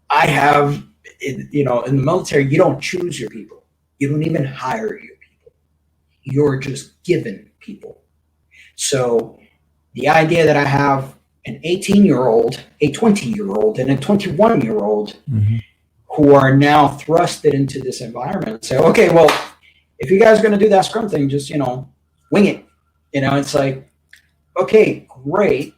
I have, in the military, you don't choose your people. You don't even hire your people. You're just given people. So the idea that I have an 18-year-old, a 20-year-old, and a 21-year-old mm-hmm. who are now thrusted into this environment and say, okay, well, if you guys are going to do that Scrum thing, just, wing it. It's like, okay, great.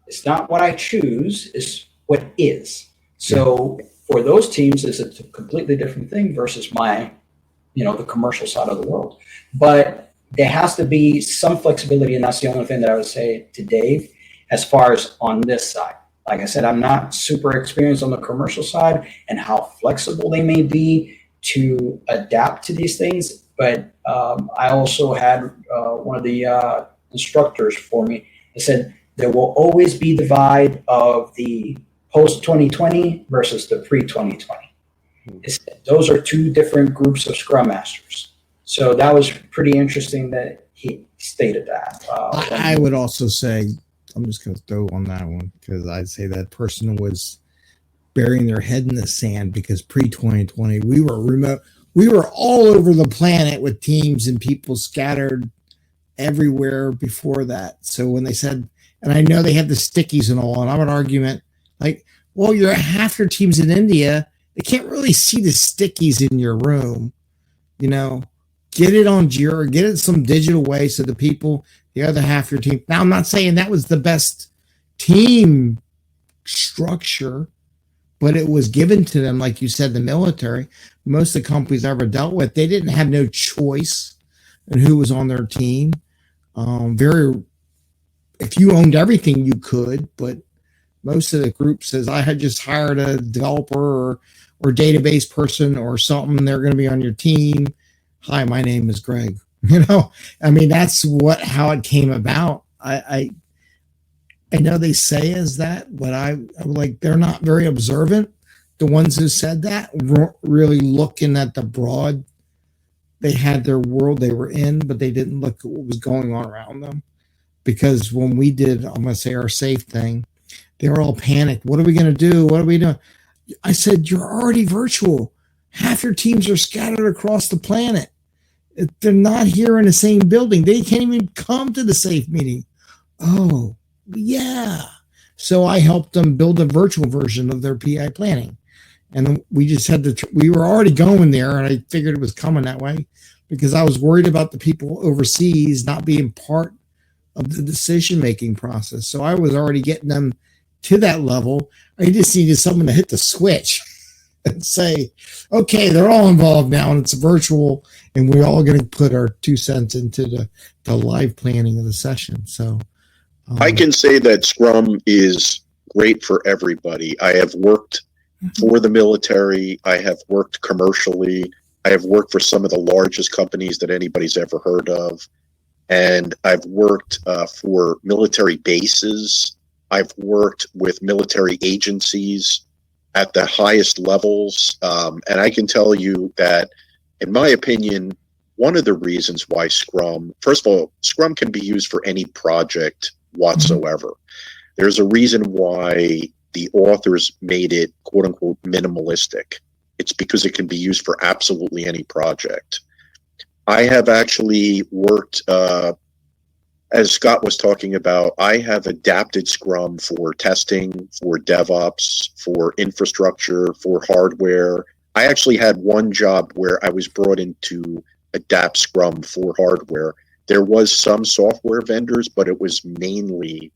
It's not what I choose, it's what is. So for those teams, it's a completely different thing versus my, the commercial side of the world. But there has to be some flexibility, and that's the only thing that I would say to Dave as far as on this side. Like I said, I'm not super experienced on the commercial side and how flexible they may be to adapt to these things. But I also had one of the instructors for me that said there will always be the divide of the post 2020 versus the pre 2020. Those are two different groups of Scrum Masters. So that was pretty interesting that he stated that. I would also say, I'm just going to throw on that one because I'd say that person was burying their head in the sand because pre-2020, we were remote. We were all over the planet with teams and people scattered everywhere before that. So when they said, and I know they have the stickies and all, and I'm an argument like, well, you're half your team's in India. They can't really see the stickies in your room. Get it on Jira, get it some digital way so the people, the other half of your team. Now, I'm not saying that was the best team structure, but it was given to them, like you said, the military. Most of the companies I ever dealt with, they didn't have no choice in who was on their team. If you owned everything, you could, but most of the group says, I had just hired a developer or database person or something. They're going to be on your team. Hi, my name is Greg. That's how it came about. I know they say as that, but I'm like, they're not very observant. The ones who said that weren't really looking at the broad. They had their world they were in, but they didn't look at what was going on around them. Because when we did, I'm going to say our safe thing, they were all panicked. What are we going to do? What are we doing? I said, you're already virtual. Half your teams are scattered across the planet. They're not here in the same building. They can't even come to the safe meeting. Oh, yeah. So I helped them build a virtual version of their PI planning. And we just we were already going there, and I figured it was coming that way because I was worried about the people overseas not being part of the decision-making process. So I was already getting them to that level. I just needed someone to hit the switch and say, okay, they're all involved now, and it's virtual, and we're all going to put our 2 cents into the live planning of the session. So I can say that Scrum is great for everybody. I have worked for the military. I have worked commercially. I have worked for some of the largest companies that anybody's ever heard of. And I've worked for military bases. I've worked with military agencies at the highest levels. And I can tell you that, in my opinion, one of the reasons why Scrum, first of all, Scrum can be used for any project whatsoever. There's a reason why the authors made it, quote unquote, minimalistic. It's because it can be used for absolutely any project. I have actually worked, as Scott was talking about, I have adapted Scrum for testing, for DevOps, for infrastructure, for hardware. I actually had one job where I was brought in to adapt Scrum for hardware. There was some software vendors, but it was mainly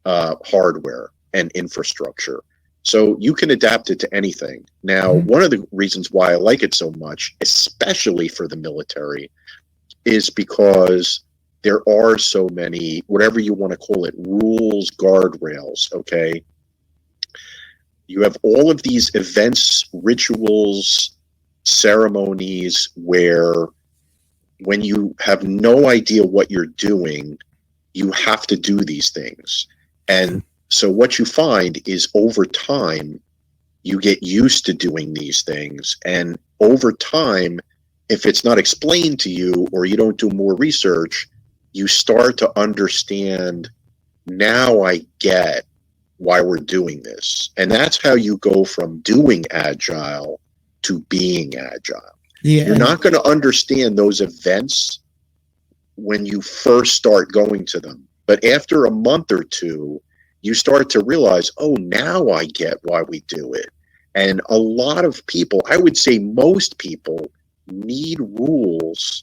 hardware and infrastructure. So you can adapt it to anything. Now, one of the reasons why I like it so much, especially for the military, is because there are so many, whatever you want to call it, rules, guardrails, okay? You have all of these events, rituals, ceremonies where when you have no idea what you're doing, you have to do these things. And so what you find is over time, you get used to doing these things. And over time, if it's not explained to you or you don't do more research, you start to understand, now I get why we're doing this. And that's how you go from doing Agile to being Agile. Yeah. You're not going to understand those events when you first start going to them. But after a month or two, you start to realize, oh, now I get why we do it. And a lot of people, I would say most people, need rules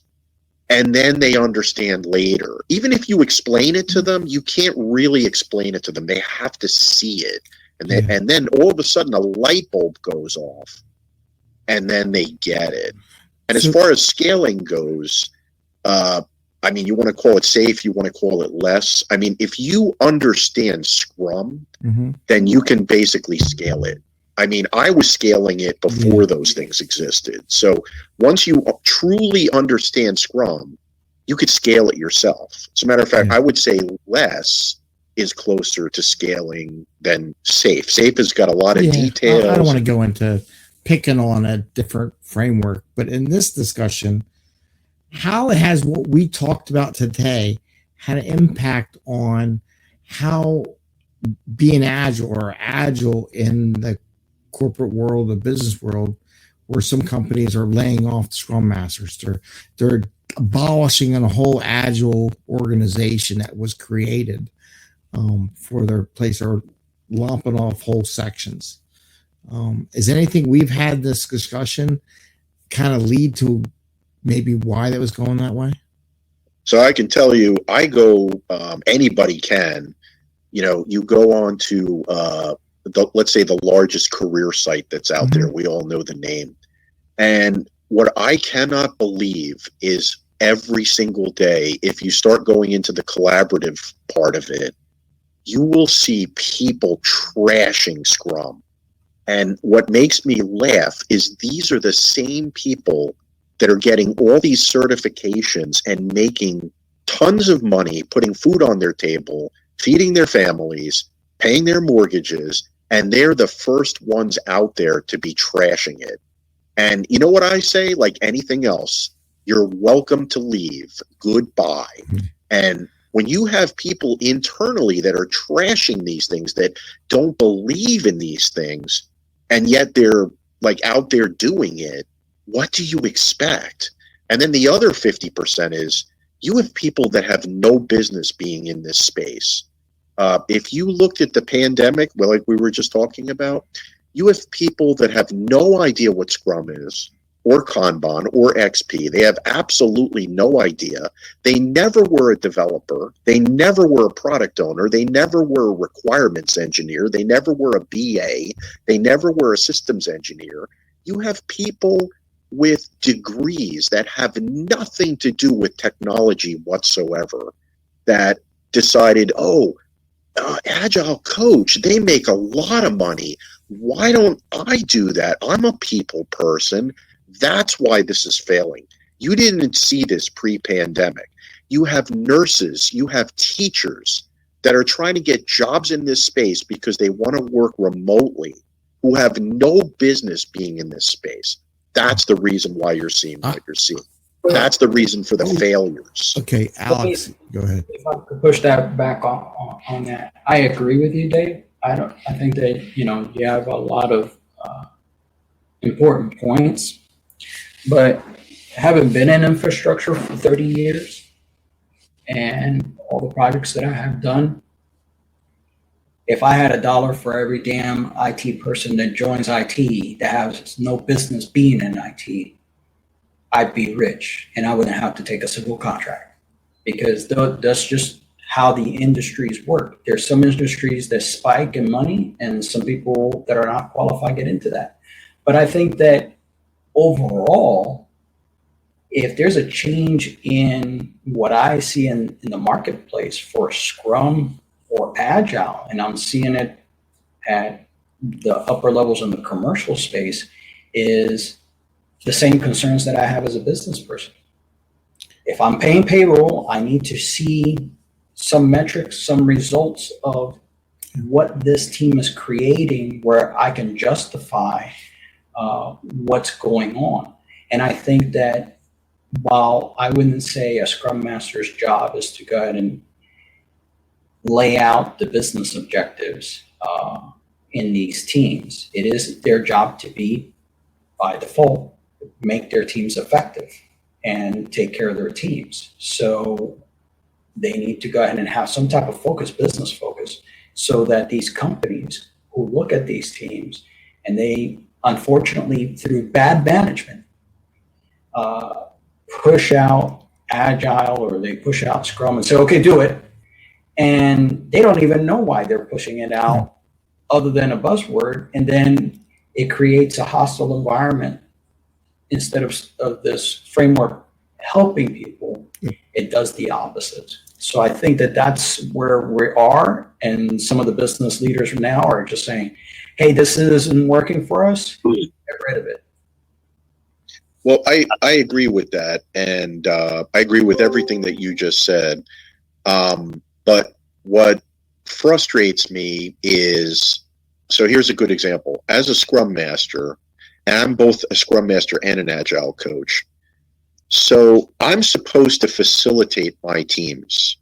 and then they understand later. Even if you explain it to them, you can't really explain it to them. They have to see it. And then all of a sudden a light bulb goes off, and then they get it. And as far as scaling goes, I mean, you want to call it safe, you want to call it less. I mean, if you understand Scrum, then you can basically scale it. I mean, I was scaling it before those things existed. So once you truly understand Scrum, you could scale it yourself. As a matter of fact, I would say less is closer to scaling than safe. Safe has got a lot of details. I don't want to go into picking on a different framework, but in this discussion, how has what we talked about today had an impact on how being agile or agile in the corporate world, the business world, where some companies are laying off the Scrum Masters, they're abolishing a whole agile organization that was created for their place, or lopping off whole sections. Is anything we've had this discussion kind of lead to maybe why that was going that way? So I can tell you, I go, anybody can, you go on to, let's say the largest career site that's out there. We all know the name. And what I cannot believe is every single day, if you start going into the collaborative part of it, you will see people trashing Scrum. And what makes me laugh is these are the same people that are getting all these certifications and making tons of money, putting food on their table, feeding their families, paying their mortgages, and they're the first ones out there to be trashing it. And you know what I say? Like anything else, you're welcome to leave. Goodbye. And when you have people internally that are trashing these things, that don't believe in these things, and yet they're like out there doing it, what do you expect? And then the other 50% is you have people that have no business being in this space. If you looked at the pandemic, well, like we were just talking about, you have people that have no idea what Scrum is, or Kanban, or XP. They have absolutely no idea. They never were a developer. They never were a product owner. They never were a requirements engineer. They never were a BA. They never were a systems engineer. You have people with degrees that have nothing to do with technology whatsoever that decided, Agile coach, they make a lot of money. Why don't I do that? I'm a people person. That's why this is failing. You didn't see this pre-pandemic. You have nurses, you have teachers that are trying to get jobs in this space because they want to work remotely, who have no business being in this space. That's the reason why you're seeing what you're seeing. That's the reason for the failures. Okay, Alex, go ahead. If I could push that back on that, I agree with you, Dave. I think that you have a lot of important points, but having been in infrastructure for 30 years and all the projects that I have done, if I had $1 for every damn IT person that joins IT that has no business being in IT, I'd be rich and I wouldn't have to take a civil contract, because that's just how the industries work. There's some industries that spike in money and some people that are not qualified get into that. But I think that overall, if there's a change in what I see in the marketplace for Scrum or Agile, and I'm seeing it at the upper levels in the commercial space, is the same concerns that I have as a business person. If I'm paying payroll, I need to see some metrics, some results of what this team is creating where I can justify what's going on. And I think that while I wouldn't say a Scrum Master's job is to go ahead and lay out the business objectives in these teams, it is their job to be, by default, make their teams effective and take care of their teams. So they need to go ahead and have some type of focus, business focus, so that these companies who look at these teams, and they unfortunately through bad management push out Agile or they push out Scrum and say, okay, do it. And they don't even know why they're pushing it out other than a buzzword. And then it creates a hostile environment. Instead of this framework helping people, it does the opposite. So I think that that's where we are. And some of the business leaders now are just saying, hey, this isn't working for us. Get rid of it. Well, I agree with that. And I agree with everything that you just said. But what frustrates me is, so here's a good example. As a Scrum Master, and I'm both a Scrum Master and an Agile coach, so I'm supposed to facilitate my teams.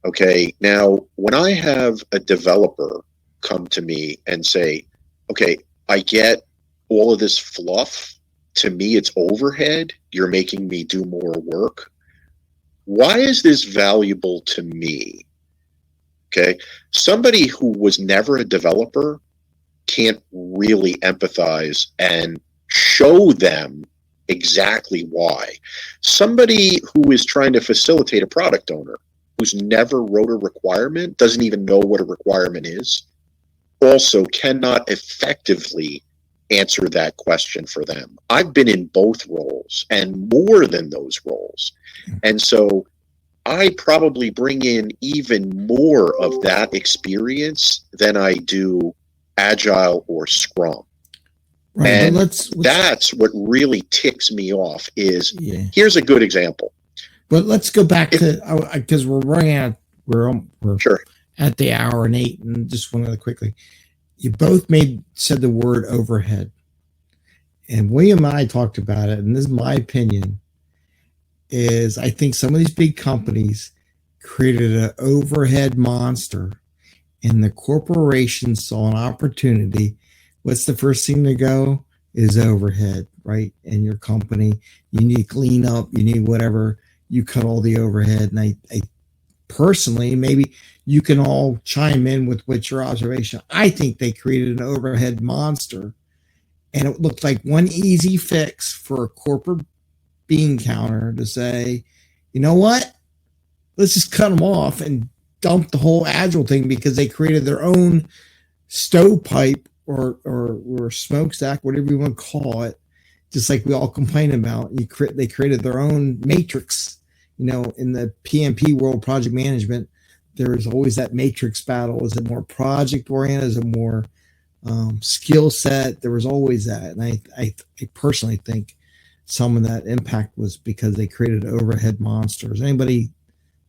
Okay, now when I have a developer come to me and say, okay, I get all of this fluff, to me it's overhead, you're making me do more work. Why is this valuable to me? Okay, somebody who was never a developer can't really empathize and show them exactly why. Somebody who is trying to facilitate a product owner who's never wrote a requirement, doesn't even know what a requirement is, also cannot effectively answer that question for them. I've been in both roles and more than those roles. And so I probably bring in even more of that experience than I do Agile or Scrum. Right, and let's that's what really ticks me off is, yeah. Here's a good example. But let's go back to, because we're running out, we're Sure. at the hour and 8, and just one other quickly. You both said the word overhead. And William and I talked about it, and this is my opinion, is I think some of these big companies created an overhead monster, and the corporation saw an opportunity. What's the first thing to go is overhead, right? In your company, you need clean up, you need whatever, you cut all the overhead. And I personally, maybe you can all chime in with what's your observation. I think they created an overhead monster, and it looked like one easy fix for a corporate bean counter to say, you know what? Let's just cut them off and dump the whole Agile thing, because they created their own stovepipe or smokestack, whatever you want to call it, just like we all complain about. They created their own matrix. You know, in the PMP world, project management, there's always that matrix battle. Is it more project oriented? Is it more skill set? There was always that. And I personally think some of that impact was because they created overhead monsters. Anybody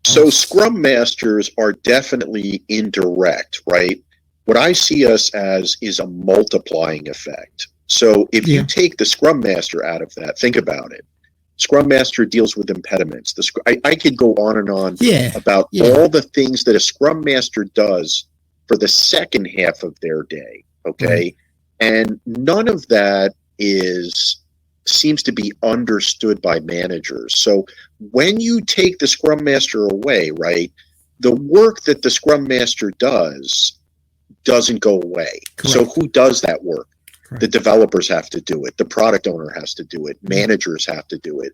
else? So Scrum Masters are definitely indirect, right? What I see us as is a multiplying effect. So if you take the Scrum Master out of that, think about it. Scrum Master deals with impediments. I could go on and on about all the things that a Scrum Master does for the second half of their day, okay? And none of that seems to be understood by managers. So when you take the Scrum Master away, right, the work that the Scrum Master doesn't go away. Correct. So who does that work? Correct. The developers have to do it. The product owner has to do it. Managers have to do it.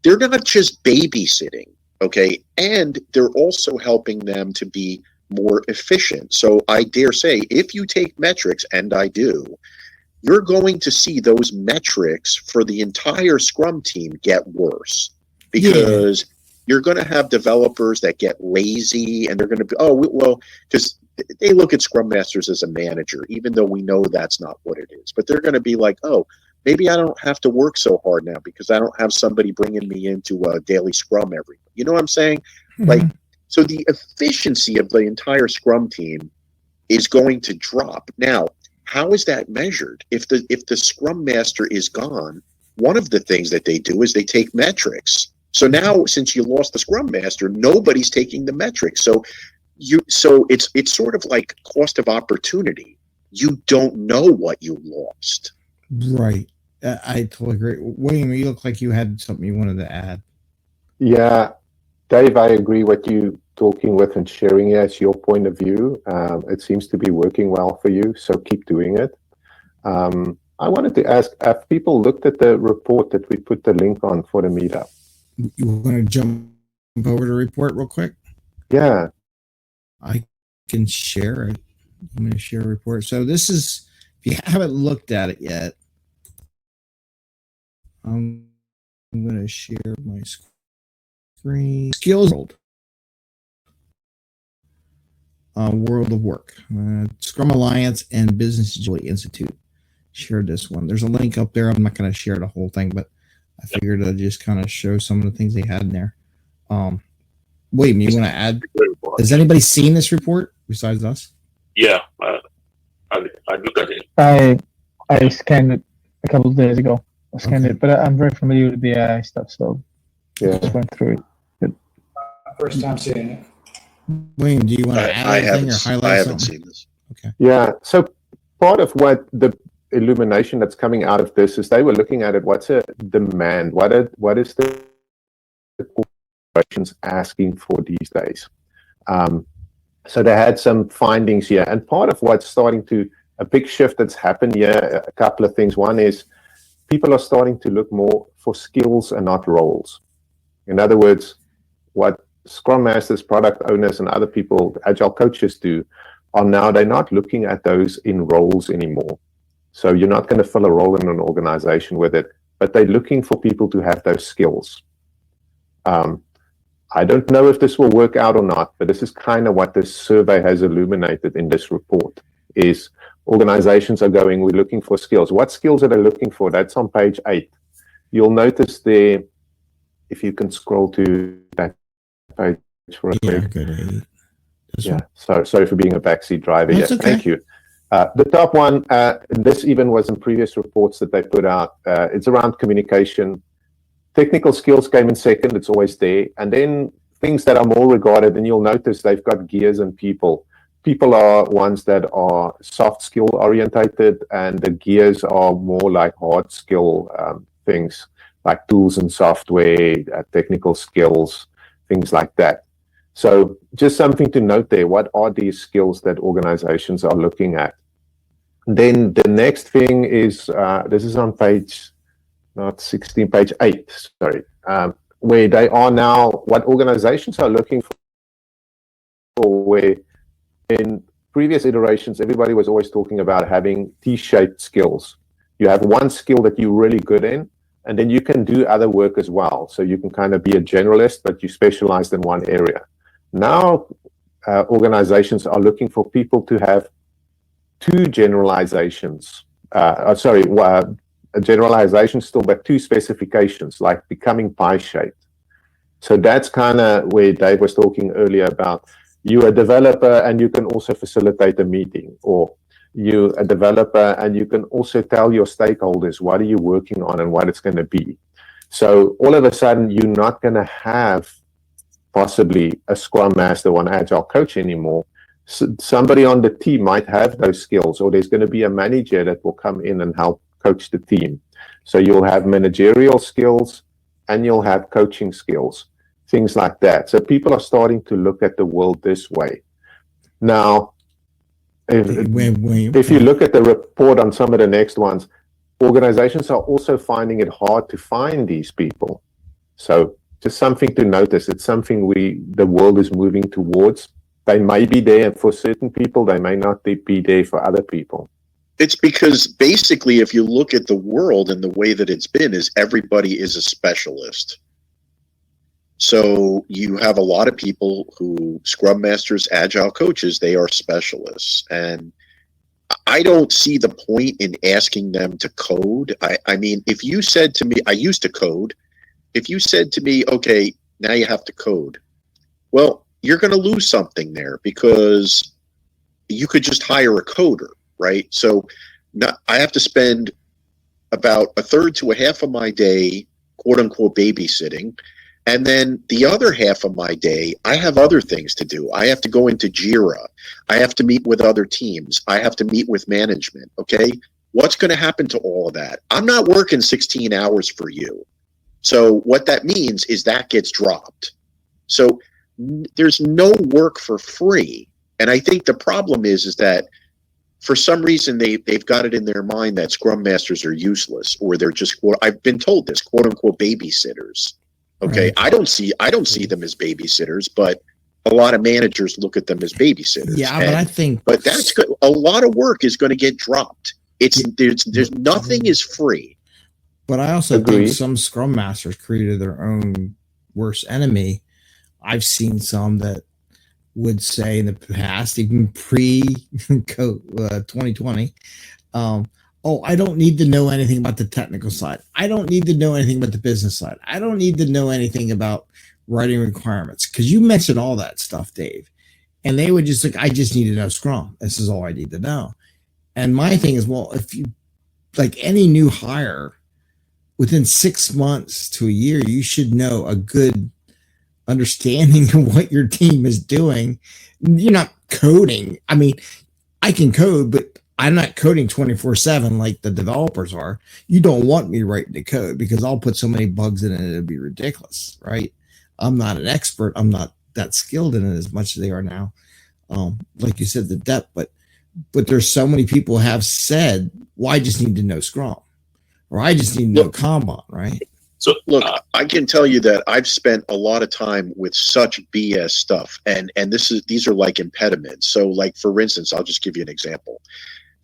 They're not just babysitting, okay? And they're also helping them to be more efficient. So I dare say, if you take metrics, and I do, you're going to see those metrics for the entire Scrum team get worse, because you're going to have developers that get lazy, and they're going to be, because they look at Scrum Masters as a manager, even though we know that's not what it is. But they're going to be like, maybe I don't have to work so hard now because I don't have somebody bringing me into a daily Scrum every week. You know what I'm saying? Like, so the efficiency of the entire Scrum team is going to drop. Now, how is that measured? If the Scrum Master is gone, one of the things that they do is they take metrics. So now, since you lost the Scrum Master, nobody's taking the metrics. So it's sort of like cost of opportunity. You don't know what you lost. Right. I totally agree. William, you look like you had something you wanted to add. Yeah, Dave, I agree what you talking with and sharing as your point of view. It seems to be working well for you, so keep doing it. I wanted to ask, have people looked at the report that we put the link on for the meetup? You want to jump over to report real quick? Yeah. I can share it. I'm going to share a report. So this is, if you haven't looked at it yet, I'm going to share my screen. Skills World. World of Work. Scrum Alliance and Business Agility Institute shared this one. There's a link up there. I'm not going to share the whole thing, but I figured I'd just kind of show some of the things they had in there. William, you want to add? Has anybody seen this report besides us? Yeah, I looked at it. I scanned it a couple of days ago. I scanned it, but I'm very familiar with the AI stuff, so I just went through it. First time seeing it. William, do you want to add anything or highlight I haven't something? seen this. Okay. Yeah. So part of what the illumination that's coming out of this is they were looking at it. What's a demand? What is the corporations asking for these days? So they had some findings here, and part of what's starting to a big shift that's happened here. A couple of things. One is people are starting to look more for skills and not roles. In other words, what Scrum Masters, product owners, and other people, Agile coaches do, are now they're not looking at those in roles anymore. So you're not going to fill a role in an organization with it, but they're looking for people to have those skills. I don't know if this will work out or not, but this is kind of what this survey has illuminated in this report, is organizations are going, we're looking for skills. What skills are they looking for? That's on page 8. You'll notice there, if you can scroll to that page for a quick. Good. Yeah, sorry for being a backseat driver. That's Yes, okay. thank you. The top one, this even was in previous reports that they put out. It's around communication. Technical skills came in second. It's always there. And then things that are more regarded, and you'll notice they've got gears and people. People are ones that are soft skill orientated, and the gears are more like hard skill things, like tools and software, technical skills, things like that. So just something to note there. What are these skills that organizations are looking at? Then the next thing is, this is on page, not 16, page 8, sorry, where they are now, what organizations are looking for, where in previous iterations, everybody was always talking about having T-shaped skills. You have one skill that you're really good in, and then you can do other work as well. So you can kind of be a generalist, but you specialized in one area. Now, organizations are looking for people to have two generalizations. A generalization still, but two specifications, like becoming pie-shaped. So that's kind of where Dave was talking earlier about you're a developer and you can also facilitate a meeting, or you're a developer and you can also tell your stakeholders what are you working on and what it's going to be. So all of a sudden, you're not going to have possibly a Scrum Master or an Agile coach anymore. So somebody on the team might have those skills, or there's going to be a manager that will come in and help coach the team. So you'll have managerial skills and you'll have coaching skills, things like that. So people are starting to look at the world this way. Now, if you look at the report on some of the next ones, organizations are also finding it hard to find these people. So just something to notice. It's something the world is moving towards. They may be there for certain people. They may not be there for other people. It's because basically, if you look at the world and the way that it's been, is everybody is a specialist. So you have a lot of people who, Scrum Masters, Agile coaches, they are specialists. And I don't see the point in asking them to code. I mean, if you said to me, I used to code. If you said to me, okay, now you have to code, well, you're going to lose something there, because you could just hire a coder, right? So I have to spend about a third to a half of my day, quote unquote, babysitting. And then the other half of my day, I have other things to do. I have to go into Jira. I have to meet with other teams. I have to meet with management. Okay. What's going to happen to all of that? I'm not working 16 hours for you. So what that means is that gets dropped. So there's no work for free. And I think the problem is that for some reason they've got it in their mind that Scrum Masters are useless, or they're just, I've been told this, quote unquote, babysitters. Okay, Right. I don't see them as babysitters, but a lot of managers look at them as babysitters. Yeah, but I think but that's good. A lot of work is going to get dropped. There's nothing is free. But I also think Agreed. some Scrum Masters created their own worst enemy. I've seen some that would say in the past, even pre-2020, oh, I don't need to know anything about the technical side. I don't need to know anything about the business side. I don't need to know anything about writing requirements. Because you mentioned all that stuff, Dave. And they would just like, I just need to know Scrum. This is all I need to know. And my thing is, well, if you, like any new hire, within 6 months to a year, you should know a good understanding of what your team is doing. You're not coding. I mean, I can code, but I'm not coding 24/7 like the developers are. You don't want me writing the code because I'll put so many bugs in it, it'd be ridiculous, right? I'm not an expert. I'm not that skilled in it as much as they are now. Like you said, the depth, but there's so many people have said, well, I just need to know Scrum. Or I just need to know Kanban, right? So look, I can tell you that I've spent a lot of time with such BS stuff, and these are like impediments. So, like for instance, I'll just give you an example.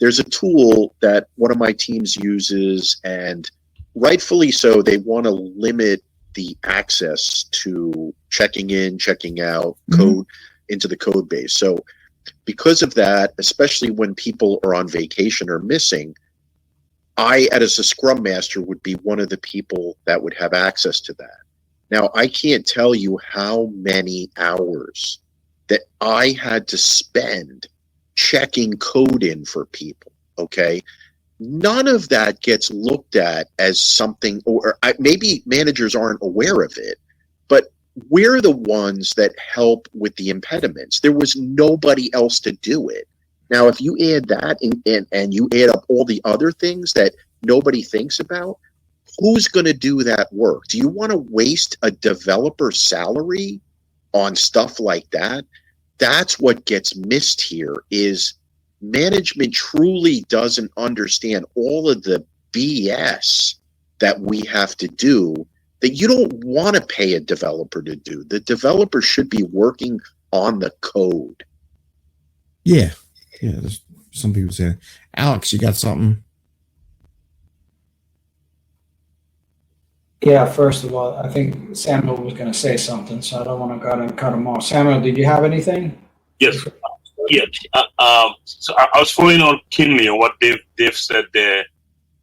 There's a tool that one of my teams uses, and rightfully so, they want to limit the access to checking in, checking out code into the code base. So, because of that, especially when people are on vacation or missing, I, as a Scrum Master, would be one of the people that would have access to that. Now, I can't tell you how many hours that I had to spend checking code in for people, okay? None of that gets looked at as something, or maybe managers aren't aware of it, but we're the ones that help with the impediments. There was nobody else to do it. Now, if you add that and you add up all the other things that nobody thinks about, who's going to do that work? Do you want to waste a developer's salary on stuff like that? That's what gets missed here, is management truly doesn't understand all of the BS that we have to do that you don't want to pay a developer to do. The developer should be working on the code. Yeah. Yeah, there's some people saying, Alex, you got something? Yeah, first of all, I think Samuel was going to say something, so I don't want to go and cut him off. Samuel, did you have anything? Yes. Yeah. So I was following on keenly on what Dave said there.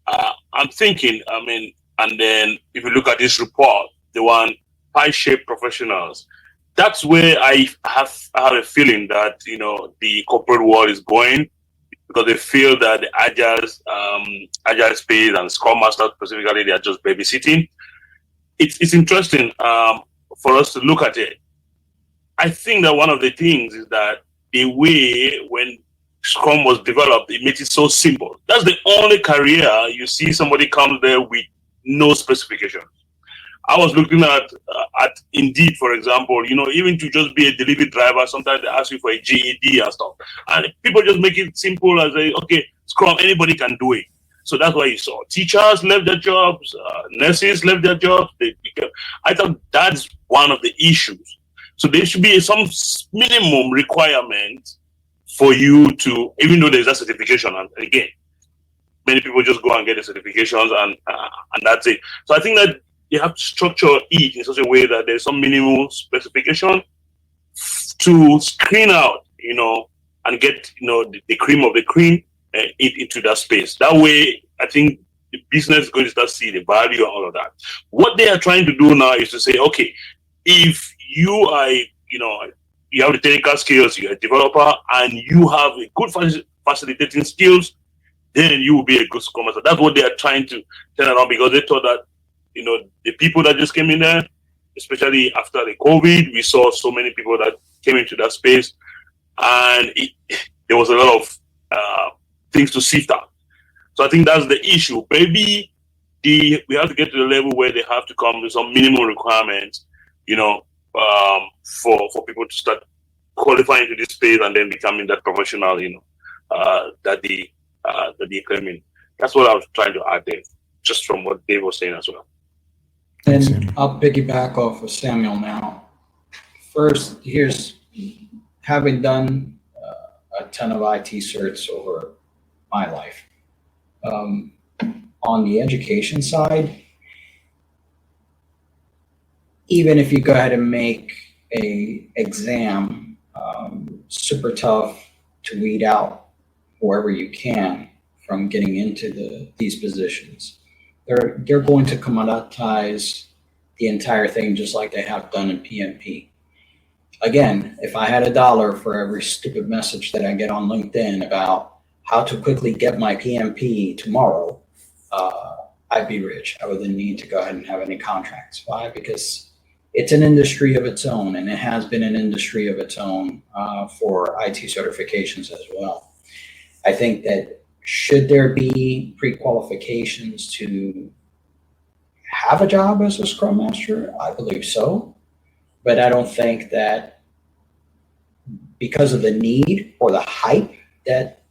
I'm thinking, I mean, and then if you look at this report, the one pie-shaped professionals, that's where I have a feeling that, you know, the corporate world is going, because they feel that the agile space and Scrum Master specifically, they are just babysitting. It's interesting for us to look at it. I think that one of the things is that the way when Scrum was developed, it made it so simple. That's the only career you see somebody comes there with no specifications. I was looking at Indeed, for example, you know, even to just be a delivery driver, sometimes they ask you for a GED and stuff. And people just make it simple as okay, Scrum, anybody can do it. So that's why you saw teachers left their jobs, nurses left their jobs. I thought that's one of the issues. So there should be some minimum requirement for you to, even though there's a certification, and again, many people just go and get the certifications and that's it. So I think that you have to structure it in such a way that there's some minimal specification to screen out, you know, and get, you know, the cream of the cream into that space. That way, I think the business is going to start seeing the value and all of that. What they are trying to do now is to say, okay, if you are, you know, you have the technical skills, you're a developer, and you have a good facilitating skills, then you will be a good Scrum Master. That's what they are trying to turn around, because they thought that, you know, the people that just came in there, especially after the COVID, we saw so many people that came into that space, and there was a lot of things to sift out. So I think that's the issue. Maybe we have to get to the level where they have to come with some minimum requirements, you know, for people to start qualifying to this space and then becoming that professional, you know, that they're claiming. That's what I was trying to add there, just from what Dave was saying as well. And I'll piggyback off of Samuel now. First, here's having done a ton of IT certs over my life. On the education side, even if you go ahead and make a exam super tough to weed out wherever you can from getting into these positions, they're going to commoditize the entire thing just like they have done in PMP. Again, if I had $1 for every stupid message that I get on LinkedIn about how to quickly get my PMP tomorrow, I'd be rich. I wouldn't need to go ahead and have any contracts. Why? Because it's an industry of its own, and it has been an industry of its own for IT certifications as well. I think that should there be pre-qualifications to have a job as a Scrum Master? I believe so. But I don't think that because of the need or the hype that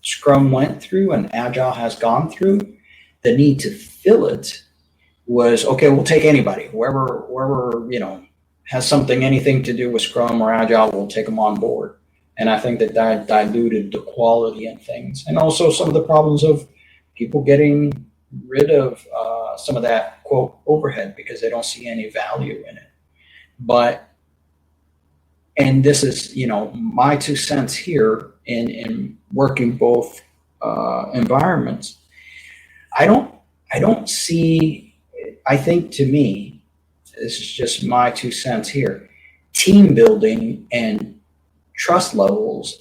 Scrum went through and Agile has gone through, the need to fill it was, okay, we'll take anybody, whoever has anything to do with Scrum or Agile, we'll take them on board. And I think that diluted the quality and things. And also some of the problems of people getting rid of some of that, quote, overhead because they don't see any value in it. And this is, my 2 cents here in working both environments. I don't see, I think to me, this is just my 2 cents here, team building and trust levels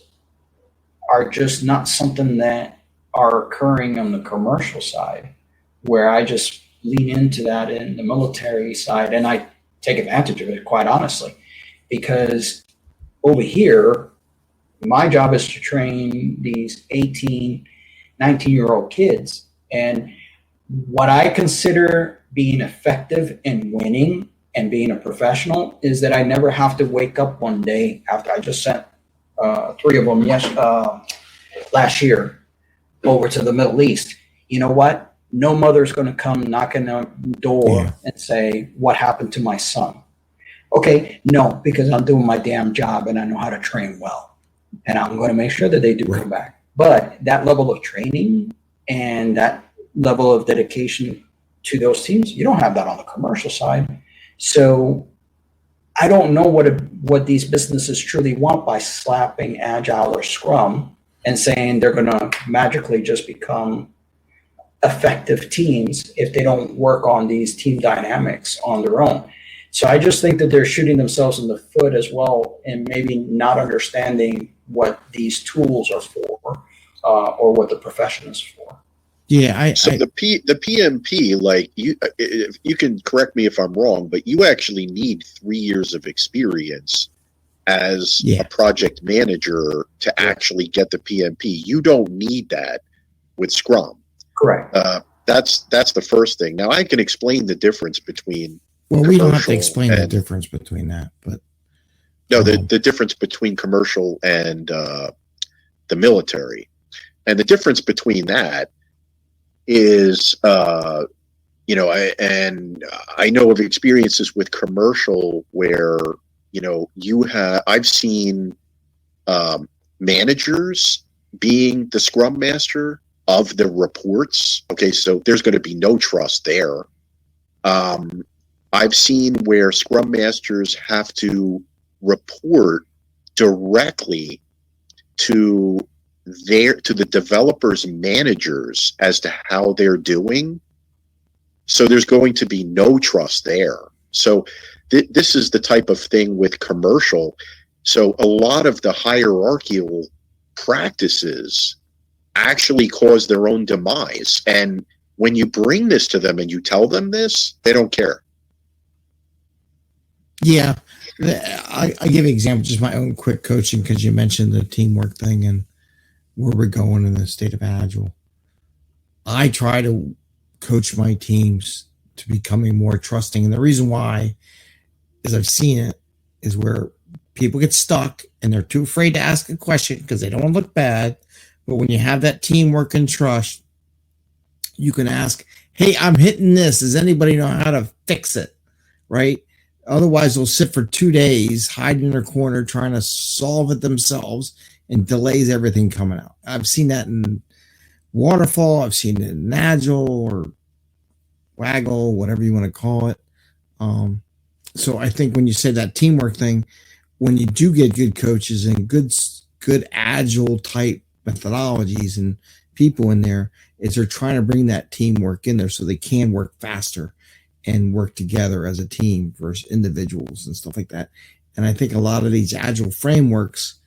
are just not something that are occurring on the commercial side, where I just lean into that in the military side, and I take advantage of it, quite honestly, because over here, my job is to train these 18, 19-year-old kids. And what I consider being effective in winning and being a professional is that I never have to wake up one day after I just sent 3 of them last year over to the Middle East. You know what? No mother's going to come knocking on the door and say, what happened to my son? Okay, no, because I'm doing my damn job and I know how to train well. And I'm going to make sure that they do come back. But that level of training and that level of dedication to those teams, you don't have that on the commercial side. So I don't know what these businesses truly want by slapping Agile or Scrum and saying they're going to magically just become effective teams if they don't work on these team dynamics on their own. So I just think that they're shooting themselves in the foot as well, and maybe not understanding what these tools are for or what the profession is for. Yeah, the PMP, like you can correct me if I'm wrong, but you actually need 3 years of experience as a project manager to actually get the PMP. You don't need that with Scrum. Correct. That's the first thing. Now I can explain the difference between. Well, we don't have to explain the difference between that, but no, the difference between commercial and the military, and the difference between that is, I know of experiences with commercial where I've seen managers being the Scrum Master of the reports. Okay, so there's going to be no trust there. I've seen where Scrum Masters have to report directly to the developers' managers as to how they're doing. So there's going to be no trust there. So this is the type of thing with commercial. So a lot of the hierarchical practices actually cause their own demise. And when you bring this to them and you tell them this, they don't care. Yeah, I give an example, just my own quick coaching, because you mentioned the teamwork thing and where we're going in the state of Agile. I try to coach my teams to becoming more trusting. And the reason why is I've seen it is where people get stuck and they're too afraid to ask a question because they don't want to look bad. But when you have that teamwork and trust, you can ask hey, I'm hitting this. Does anybody know how to fix it? Right? Otherwise, they'll sit for 2 days, hide in their corner, trying to solve it themselves, and delays everything coming out. I've seen that in Waterfall. I've seen it in Agile or Waggle, whatever you want to call it. So I think when you say that teamwork thing, when you do get good coaches and good Agile type methodologies and people in there, is they're trying to bring that teamwork in there so they can work faster and work together as a team versus individuals and stuff like that. And I think a lot of these Agile frameworks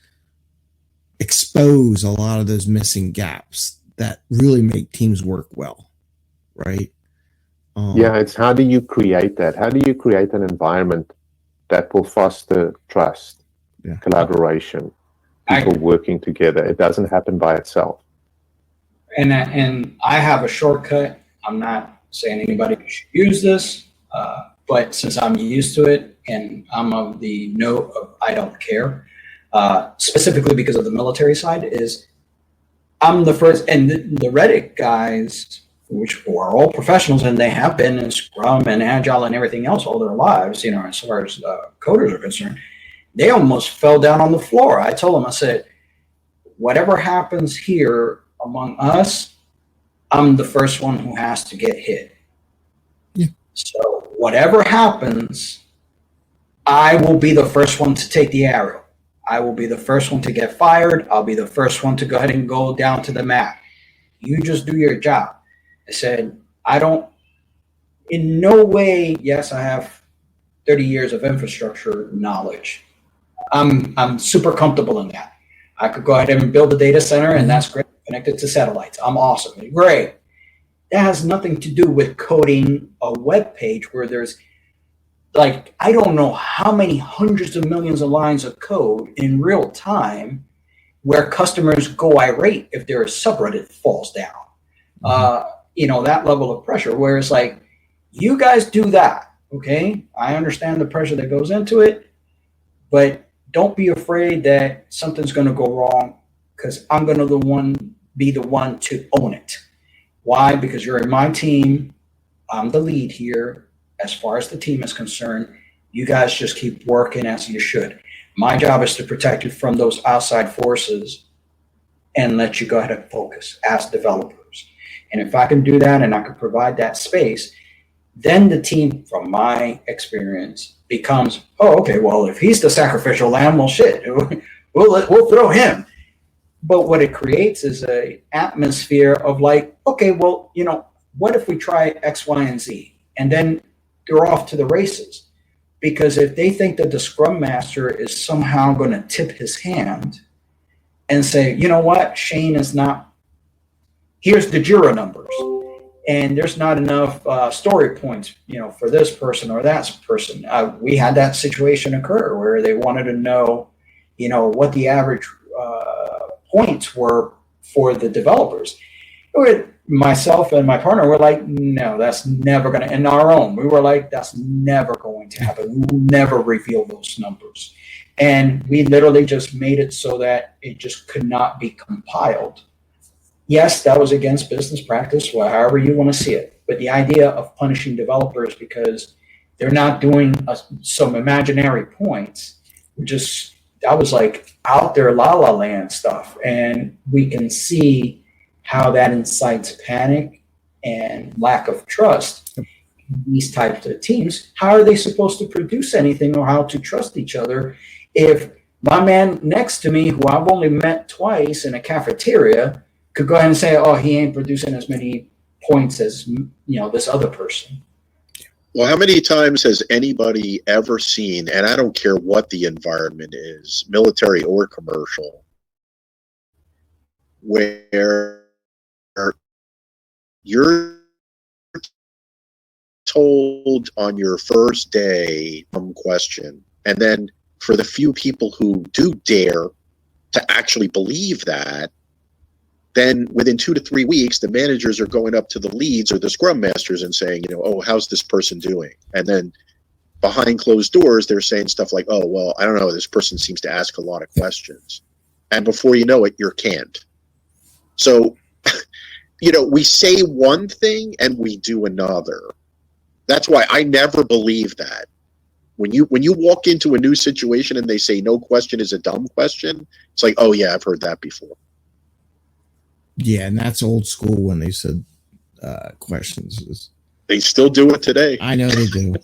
expose a lot of those missing gaps that really make teams work well, right? Yeah, it's how do you create that? How do you create an environment that will foster trust, collaboration, people working together? It doesn't happen by itself. And I have a shortcut. I'm not saying anybody should use this, but since I'm used to it and I'm of the note of I don't care, specifically because of the military side, is I'm the first, and the Reddit guys, which are all professionals, and they have been in Scrum and Agile and everything else all their lives, as far as coders are concerned, they almost fell down on the floor. I told them, I said, whatever happens here among us, I'm the first one who has to get hit. Yeah. So whatever happens, I will be the first one to take the arrow. I will be the first one to get fired. I'll be the first one to go ahead and go down to the mat. You just do your job. I said, I don't, in no way, yes, I have 30 years of infrastructure knowledge. I'm super comfortable in that. I could go ahead and build a data center, and that's great, connected to satellites. I'm awesome. Great. That has nothing to do with coding a web page where there's, like, I don't know how many hundreds of millions of lines of code in real time where customers go irate if their subreddit falls down. That level of pressure, where it's like, you guys do that, okay? I understand the pressure that goes into it, but don't be afraid that something's going to go wrong, because I'm going to be the one to own it. Why? Because you're in my team. I'm the lead here. As far as the team is concerned, you guys just keep working as you should. My job is to protect you from those outside forces and let you go ahead and focus as developers. And if I can do that and I can provide that space, then the team, from my experience, becomes, oh, okay, well, if he's the sacrificial lamb, well, shit, we'll throw him. But what it creates is an atmosphere of like, okay, well, what if we try X, Y, and Z? And then they're off to the races. Because if they think that the Scrum Master is somehow going to tip his hand and say, you know what, Shane is not, here's the Jira numbers, and there's not enough story points, for this person or that person. We had that situation occur where they wanted to know, what the average points were for the developers. Myself and my partner were like, no, that's never going to, in our own, we were like, that's never going to happen. We will never reveal those numbers. And we literally just made it so that it just could not be compiled. Yes, that was against business practice, however you want to see it. But the idea of punishing developers because they're not doing some imaginary points, that was like out there la la land stuff. And we can see how that incites panic and lack of trust in these types of teams. How are they supposed to produce anything or how to trust each other if my man next to me, who I've only met twice in a cafeteria, could go ahead and say, oh, he ain't producing as many points as, this other person? Well, how many times has anybody ever seen, and I don't care what the environment is, military or commercial, where you're told on your first day some question, and then for the few people who do dare to actually believe that, then within 2 to 3 weeks, the managers are going up to the leads or the scrum masters and saying, oh, how's this person doing? And then behind closed doors, they're saying stuff like, oh, well, I don't know, this person seems to ask a lot of questions. And before you know it, you're canned. So we say one thing and we do another. That's why I never believe that. When you walk into a new situation and they say no question is a dumb question, it's like, oh yeah, I've heard that before. Yeah, and that's old school when they said questions. They still do it today. I know they do.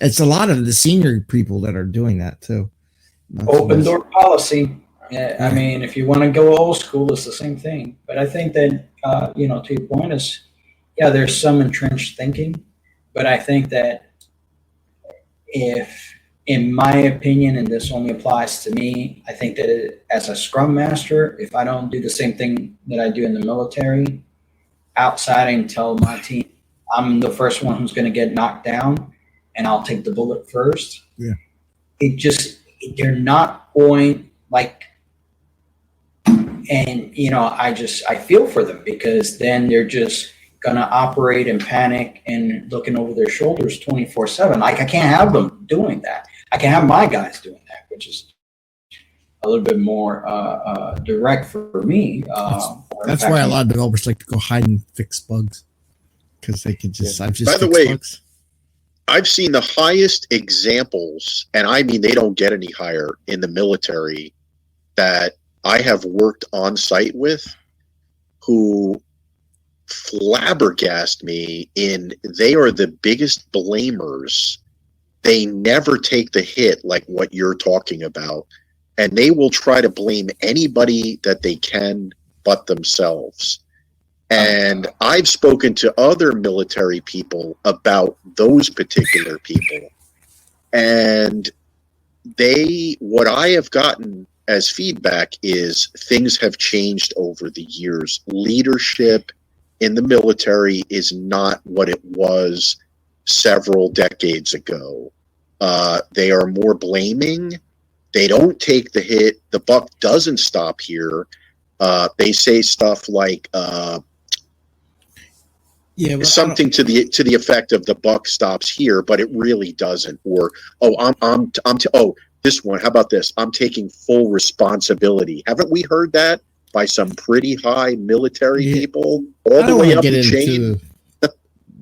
It's a lot of the senior people that are doing that too. Open door policy. Yeah, I mean, if you want to go old school, it's the same thing. But I think that, to your point is, yeah, there's some entrenched thinking. But I think that if, in my opinion, and this only applies to me, I think that as a Scrum Master, if I don't do the same thing that I do in the military, outside and tell my team I'm the first one who's going to get knocked down and I'll take the bullet first. Yeah. They're not going like, and I feel for them, because then they're just going to operate in panic and looking over their shoulders 24/7. Like, I can't have them doing that. I can have my guys doing that, which is a little bit more direct for me. That's why a lot of developers like to go hide and fix bugs, because they can just. I've just. By the way, bugs. I've seen the highest examples, and I mean they don't get any higher in the military, that I have worked on site with, who flabbergast me in they are the biggest blamers. They never take the hit like what you're talking about, and they will try to blame anybody that they can but themselves. And I've spoken to other military people about those particular people, and what I have gotten as feedback is things have changed over the years. Leadership in the military is not what it was several decades ago. They are more blaming. They don't take the hit. The buck doesn't stop here. They say stuff like something to the effect of the buck stops here, but it really doesn't. Or this one. How about this? I'm taking full responsibility. Haven't we heard that by some pretty high military people all the way up the chain?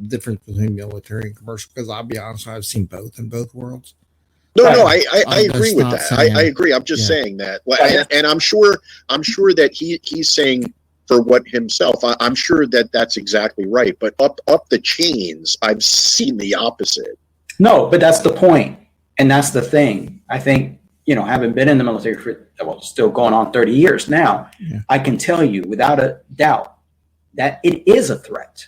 Difference between military and commercial, because I'll be honest, I've seen both in both worlds. No, I agree with that. I agree. I'm just saying that, and I'm sure that he's saying for what himself. I'm sure that that's exactly right. But up the chains, I've seen the opposite. No, but that's the point, and that's the thing. I think, having been in the military for still going on 30 years now, I can tell you without a doubt that it is a threat.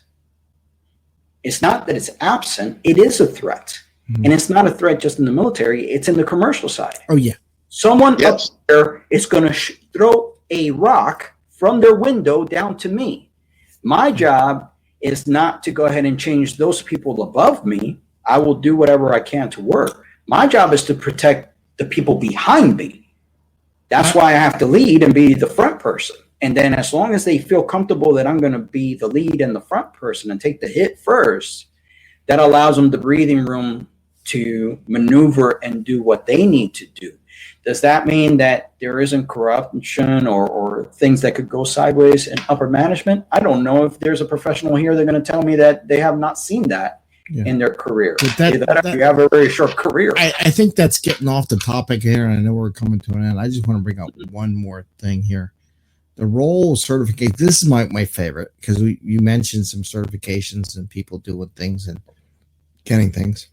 It's not that it's absent; it is a threat. Mm-hmm. And it's not a threat just in the military, it's in the commercial side. Oh, yeah. Someone up there is going to throw a rock from their window down to me. My job is not to go ahead and change those people above me. I will do whatever I can to work. My job is to protect the people behind me. That's why I have to lead and be the front person. And then as long as they feel comfortable that I'm going to be the lead and the front person and take the hit first, that allows them the breathing room to maneuver and do what they need to do. Does that mean that there isn't corruption or things that could go sideways in upper management? I don't know. If there's a professional here, they're going to tell me that they have not seen that in their career. You have a very short career. I think that's getting off the topic here, and I know we're coming to an end. I just want to bring up one more thing here. The role of certification. This is my favorite, because you mentioned some certifications and people doing things and getting things.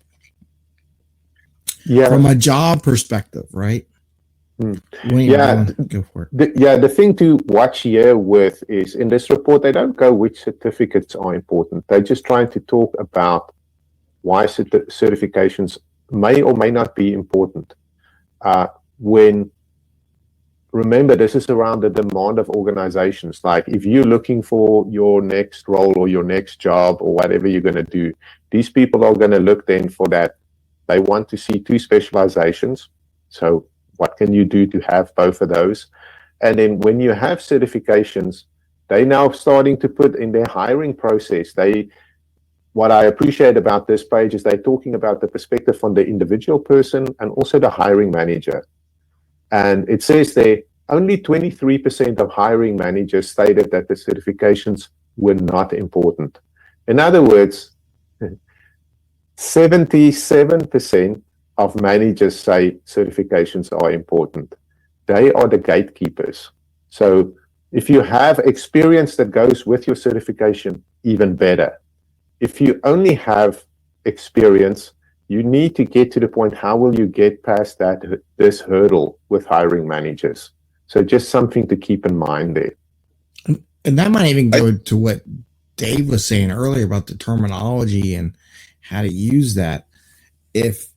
Yeah. From a job perspective, right? Go for it. The thing to watch here with is, in this report, they don't go which certificates are important. They're just trying to talk about why certifications may or may not be important. Remember, this is around the demand of organizations. Like, if you're looking for your next role or your next job or whatever you're going to do, these people are going to look then for that. They want to see 2 specializations. So what can you do to have both of those? And then when you have certifications, they're now starting to put in their hiring process. What I appreciate about this page is they're talking about the perspective from the individual person and also the hiring manager. And it says there, only 23% of hiring managers stated that the certifications were not important. In other words, 77% of managers say certifications are important. They are the gatekeepers. So if you have experience that goes with your certification, even better. If you only have experience, you need to get to the point, how will you get past this hurdle with hiring managers? So just something to keep in mind there. And that might even go to what Dave was saying earlier about the terminology and how to use that. If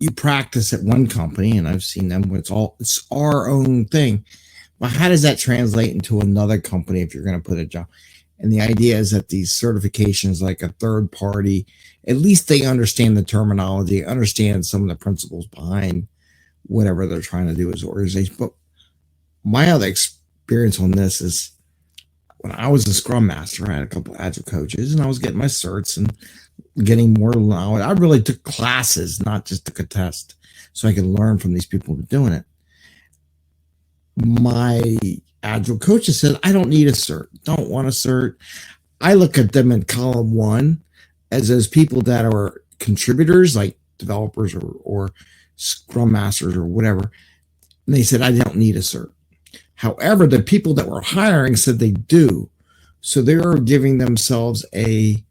you practice at one company, and I've seen them where it's our own thing, well, how does that translate into another company if you're going to put a job? And the idea is that these certifications, like a third party, at least they understand the terminology, understand some of the principles behind whatever they're trying to do as an organization. But my other experience on this is when I was a Scrum Master, I had a couple of Agile coaches, and I was getting my certs and getting more knowledge. I really took classes, not just took a test, so I could learn from these people who were doing it. My Agile coaches said, I don't need a cert, don't want a cert. I look at them in column one as those people that are contributors, like developers or Scrum Masters or whatever. And they said, I don't need a cert. However, the people that were hiring said they do. So they are giving themselves a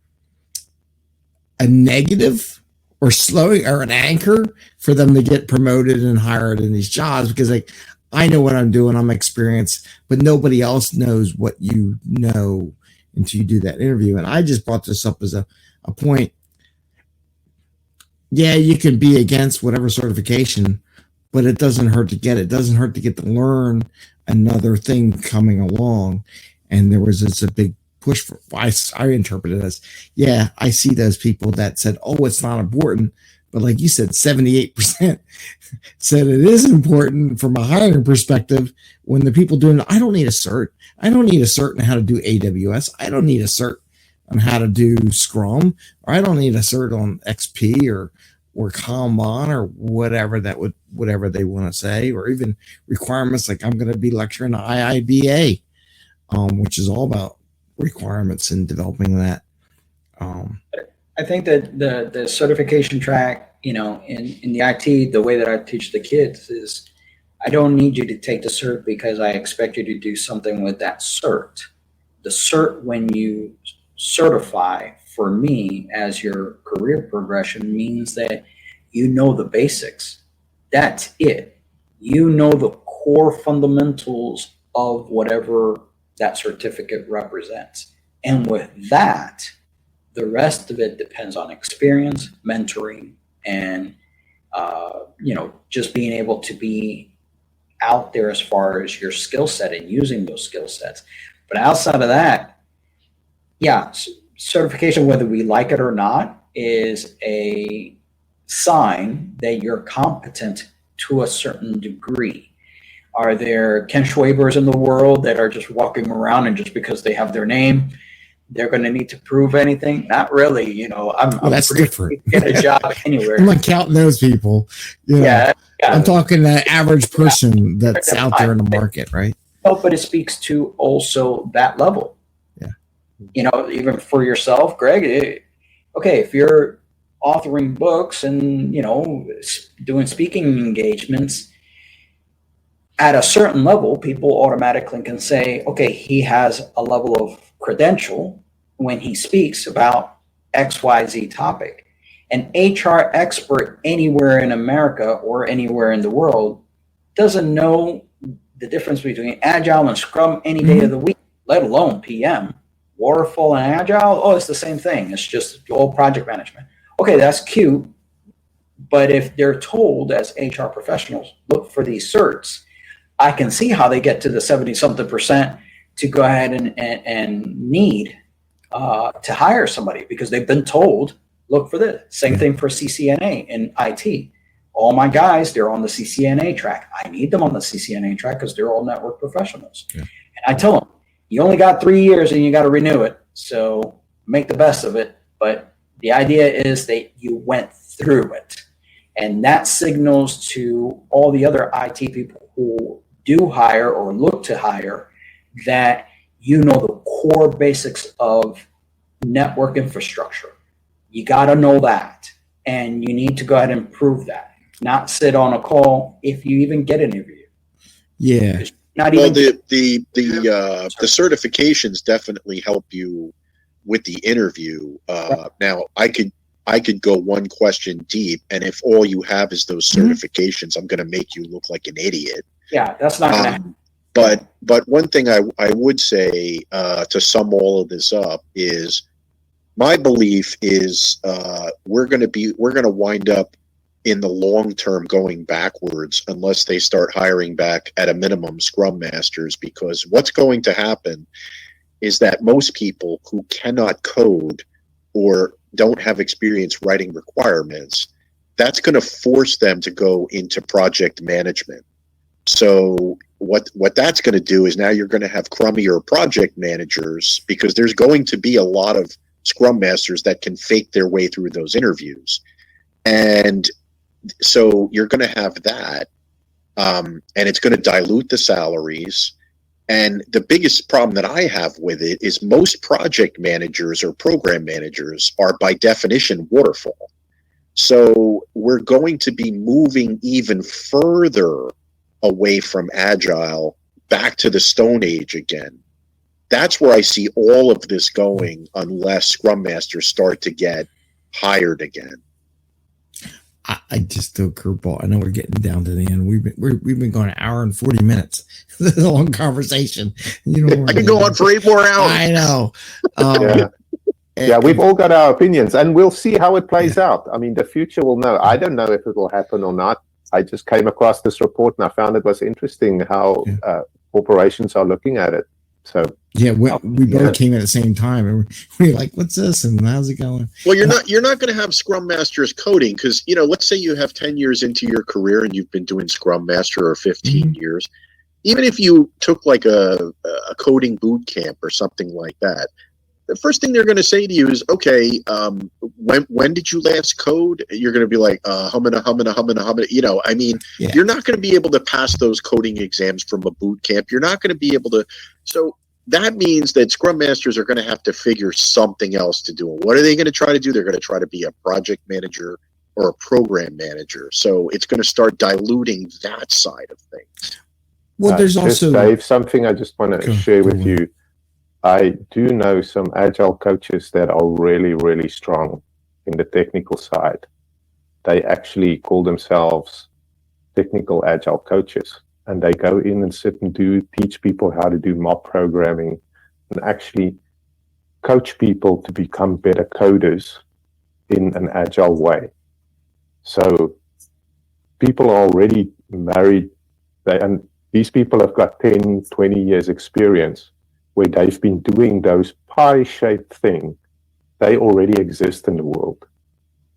negative or slowing or an anchor for them to get promoted and hired in these jobs, because like, I know what I'm doing, I'm experienced, but nobody else knows what you know until you do that interview. And I just brought this up as a point. Yeah, you can be against whatever certification, but it doesn't hurt to get it. It doesn't hurt to get to learn another thing coming along. And there was a big push for, I interpret it as, yeah, I see those people that said, oh, it's not important. But like you said, 78% said it is important from a hiring perspective. When the people doing it, I don't need a cert. I don't need a cert on how to do AWS. I don't need a cert on how to do Scrum, or I don't need a cert on XP or Kanban or whatever they want to say, or even requirements like I'm going to be lecturing the IIBA, which is all about requirements and developing that. I think that the certification track, in the IT, the way that I teach the kids is, I don't need you to take the cert because I expect you to do something with that cert. The cert, when you certify, for me, as your career progression, means that you know the basics. That's it. You know the core fundamentals of whatever that certificate represents. And with that, the rest of it depends on experience, mentoring, and just being able to be out there as far as your skill set and using those skill sets. But outside of that, yeah, certification, whether we like it or not, is a sign that you're competent to a certain degree. Are there Ken Schwabers in the world that are just walking around and just because they have their name, they're going to need to prove anything? Not really. I'm that's different. Get a job anywhere. I'm not counting those people. Yeah. I'm talking the average person that's out there in the market, right? No, but it speaks to also that level. Yeah. Even for yourself, Greg, okay, if you're authoring books and, doing speaking engagements, at a certain level, people automatically can say, okay, he has a level of credential when he speaks about XYZ topic. An HR expert anywhere in America or anywhere in the world doesn't know the difference between Agile and Scrum any day of the week, let alone PM. Waterfall and Agile, oh, it's the same thing. It's just all project management. Okay, that's cute. But if they're told as HR professionals, look for these certs, I can see how they get to the 70-something% to go ahead and need to hire somebody because they've been told, look for this. Same thing for CCNA in IT. All my guys, they're on the CCNA track. I need them on the CCNA track because they're all network professionals. Yeah. And I tell them, you only got 3 years and you got to renew it. So make the best of it. But the idea is that you went through it. And that signals to all the other IT people who do hire or look to hire, that you know the core basics of network infrastructure. You got to know that, and you need to go ahead and prove that. Not sit on a call if you even get an interview. Yeah. Not Well, even the certifications definitely help you with the interview. Now, I could go one question deep, and if all you have is those certifications, I'm going to make you look like an idiot. Yeah, that's not going to happen. But one thing I would say to sum all of this up is my belief is we're going to wind up in the long term going backwards unless they start hiring back at a minimum Scrum Masters, because what's going to happen is that most people who cannot code or don't have experience writing requirements, that's going to force them to go into project management. So what that's going to do is now you're going to have crummier project managers, because there's going to be a lot of Scrum Masters that can fake their way through those interviews. And so you're going to have that, and it's going to dilute the salaries. And the biggest problem that I have with it is most project managers or program managers are by definition waterfall. So we're going to be moving even further away from Agile back to the Stone Age again. That's where I see all of this going unless Scrum Masters start to get hired again. I just threw a curveball. I know we're getting down to the end. We've been going an hour and 40 minutes. This is a long conversation. You know, I can go on for 8 more hours. I know. Yeah, we've all got our opinions, and we'll see how it plays out. I mean, the future will know. I don't know if it will happen or not. I just came across this report, and I found it was interesting how corporations are looking at it. So yeah, we both came at the same time, and we're like, "What's this?" and how's it going? Well, you're not going to have Scrum Masters coding, because let's say you have 10 years into your career and you've been doing Scrum Master, or 15 years. Even if you took like a coding boot camp or something like that, the first thing they're going to say to you is, okay, when did you last code? You're going to be like, humming. I mean, you're not going to be able to pass those coding exams from a boot camp. You're not going to be able to. So that means that Scrum Masters are going to have to figure something else to do. And what are they going to try to do? They're going to try to be a project manager or a program manager. So it's going to start diluting that side of things. Well, there's also, Dave, something I just want to share with you. I do know some Agile coaches that are really, really strong in the technical side. They actually call themselves technical Agile coaches, and they go in and sit and teach people how to do mob programming and actually coach people to become better coders in an Agile way. So people are already married, and these people have got 10, 20 years experience where they've been doing those pie-shaped things. They already exist in the world.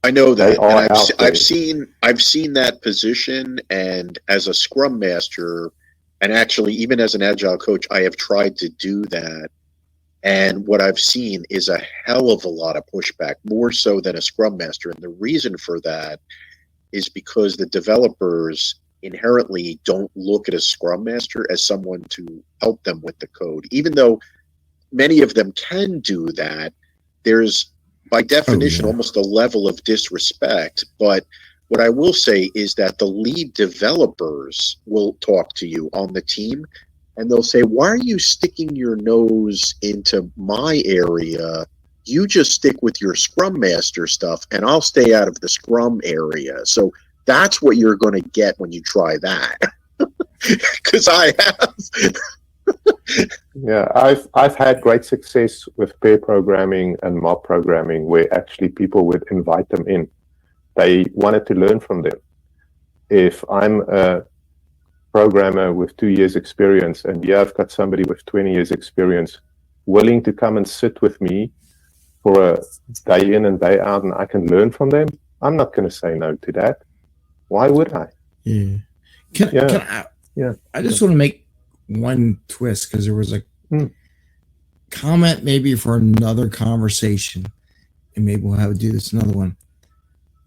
I know that. And I've seen that position, and as a Scrum Master, and actually even as an Agile coach, I have tried to do that. And what I've seen is a hell of a lot of pushback, more so than a Scrum Master. And the reason for that is because the developers inherently don't look at a Scrum Master as someone to help them with the code. Even though many of them can do that, there's by definition almost a level of disrespect. But what I will say is that the lead developers will talk to you on the team, and they'll say, why are you sticking your nose into my area? You just stick with your Scrum Master stuff, and I'll stay out of the Scrum area. So that's what you're going to get when you try that. Because I have. Yeah, I've had great success with pair programming and mob programming, where actually people would invite them in. They wanted to learn from them. If I'm a programmer with 2 years experience, and I've got somebody with 20 years experience willing to come and sit with me for a day in and day out, and I can learn from them, I'm not going to say no to that. Why would I? Yeah. I just want to make one twist, because there was a comment maybe for another conversation, and maybe we'll have to do this another one.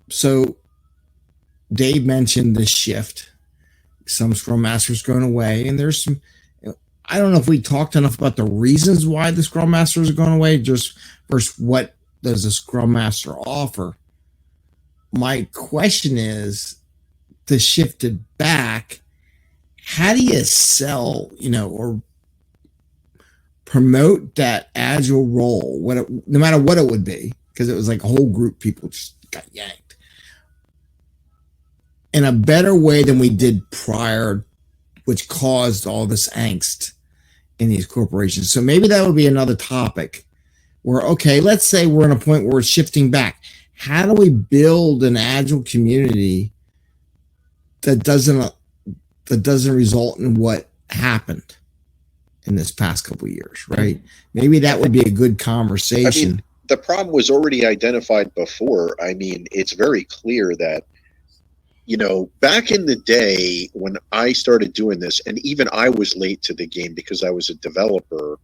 So Dave mentioned the shift some Scrum Masters going away, and there's some. I don't know if we talked enough about the reasons why the Scrum Masters are going away, just versus what does a Scrum Master offer. My question is, to shift it back, how do you sell, or promote that agile role, no matter what it would be, because it was like a whole group of people just got yanked, in a better way than we did prior, which caused all this angst in these corporations. So maybe that would be another topic where, okay, let's say we're in a point where we're shifting back. How do we build an agile community that doesn't result in what happened in this past couple of years, right? Maybe that would be a good conversation. I mean, the problem was already identified before. I mean, it's very clear that, back in the day when I started doing this, and even I was late to the game because I was a developer,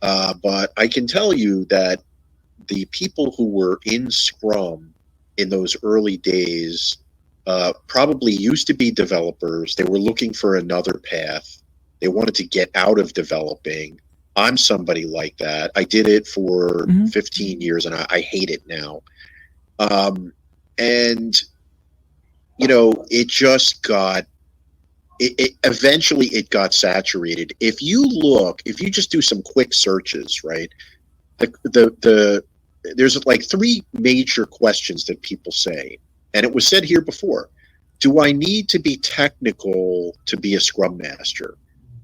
but I can tell you that the people who were in Scrum in those early days probably used to be developers. They were looking for another path. They wanted to get out of developing. I'm somebody like that. I did it for 15 years and I hate it now. And it just got, eventually it got saturated. If you just do some quick searches, right? There's like three major questions that people say. And it was said here before. Do I need to be technical to be a Scrum Master?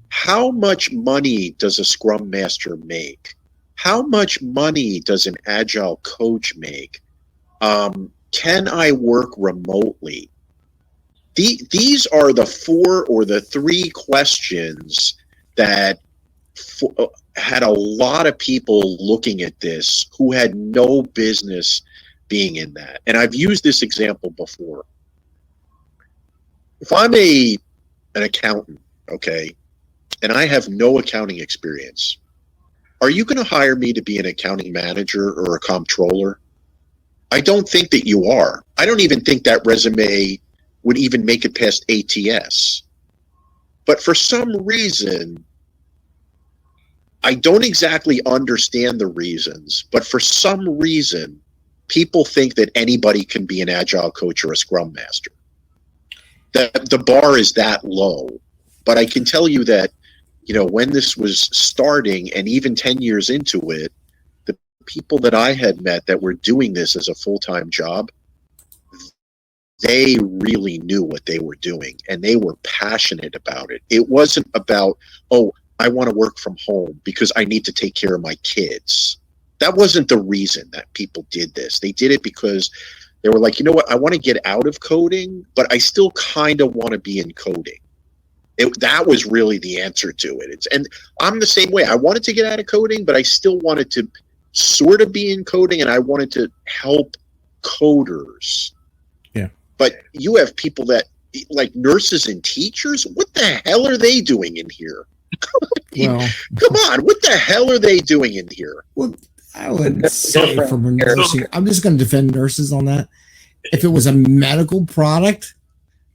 How much money does a Scrum Master make? How much money does an Agile coach make? Can I work remotely? These are the four or the three questions that had a lot of people looking at this who had no business being in that. And I've used this example before. If I'm an accountant, okay, and I have no accounting experience, are you going to hire me to be an accounting manager or a comptroller? I don't think that you are. I don't even think that resume would even make it past ATS. But for some reason, I don't exactly understand the reasons, but for some reason, people think that anybody can be an Agile coach or a Scrum Master. The bar is that low. But I can tell you that, when this was starting and even 10 years into it, the people that I had met that were doing this as a full-time job, they really knew what they were doing and they were passionate about it. It wasn't about, I want to work from home because I need to take care of my kids. That wasn't the reason that people did this. They did it because they were like, you know what, I want to get out of coding, but I still kind of want to be in coding. That was really the answer to it. And I'm the same way. I wanted to get out of coding, but I still wanted to sort of be in coding, and I wanted to help coders. Yeah. But you have people that, like nurses and teachers, what the hell are they doing in here? Come on, what the hell are they doing in here? Well, I would say from nursing, I'm just going to defend nurses on that. If it was a medical product,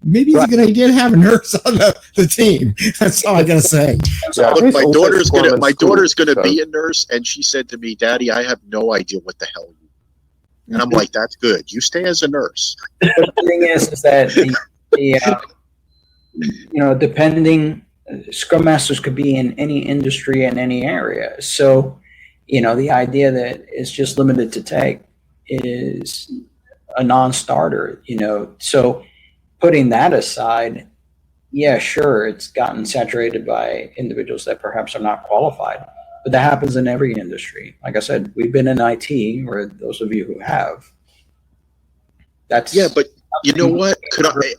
maybe it's a good idea to have a nurse on the team. That's all I got to say. Yeah, look, my daughter's gonna be a nurse, and she said to me, "Daddy, I have no idea what the hell you." And I'm like, "That's good. You stay as a nurse." The thing is that depending. Scrum Masters could be in any industry and any area. So, the idea that it's just limited to tech is a non-starter, So putting that aside, yeah, sure, it's gotten saturated by individuals that perhaps are not qualified, but that happens in every industry. Like I said, we've been in IT, or those of you who have. But you know what?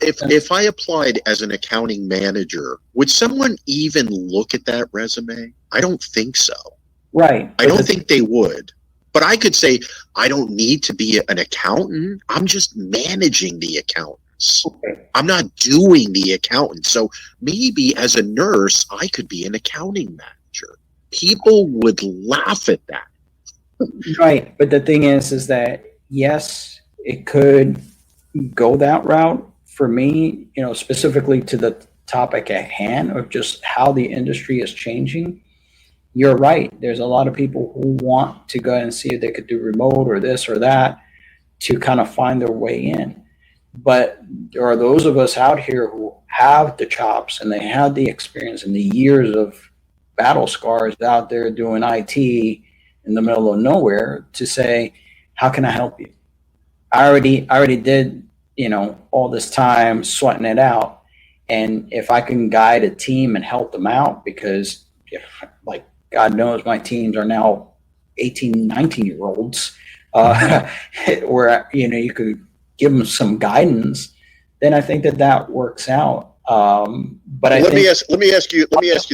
If I applied as an accounting manager, would someone even look at that resume? I don't think so. Right. I don't think they would. But I could say, I don't need to be an accountant. I'm just managing the accountants. Okay. I'm not doing the accountant. So maybe as a nurse, I could be an accounting manager. People would laugh at that. Right. But the thing is that, yes, it could go that route. For me, specifically to the topic at hand of just how the industry is changing, you're right. There's a lot of people who want to go and see if they could do remote or this or that to kind of find their way in. But there are those of us out here who have the chops and they have the experience and the years of battle scars out there doing IT in the middle of nowhere to say, how can I help you? I already did, all this time sweating it out. And if I can guide a team and help them out, because like God knows my teams are now 18, 19-year-olds, where, you could give them some guidance, then I think that works out. But let me ask you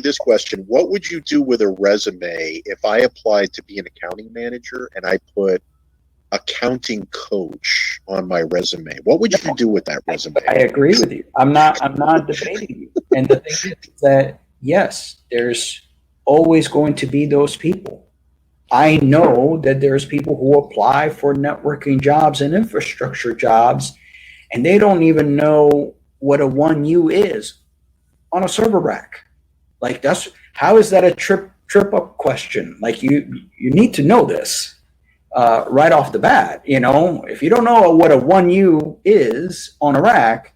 this question. What would you do with a resume if I applied to be an accounting manager and I put accounting coach on my resume? What would you do with that resume? I agree with you. I'm not debating you. And the thing is that, yes, there's always going to be those people. I know that there's people who apply for networking jobs and infrastructure jobs, and they don't even know what a 1U is on a server rack. Like, how is that a trip up question? Like, you need to know this right off the bat. If you don't know what a 1U is on a rack,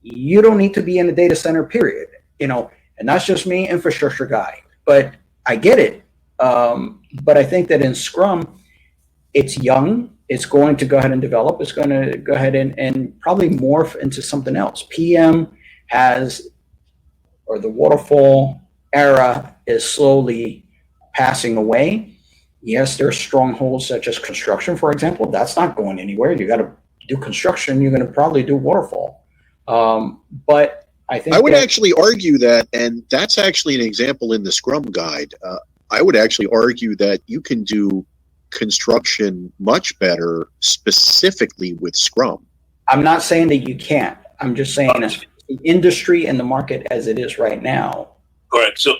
you don't need to be in a data center, period. And that's just me, infrastructure guy. But I get it. But I think that in Scrum, it's young. It's going to go ahead and develop. It's going to go ahead and probably morph into something else. PM the waterfall era is slowly passing away. Yes, there's strongholds such as construction, for example. That's not going anywhere. You got to do construction. You're going to probably do waterfall. But I think I would actually argue that, and that's actually an example in the Scrum guide. I would actually argue that you can do construction much better specifically with Scrum. I'm not saying that you can't. I'm just saying as the industry and the market as it is right now. Correct. So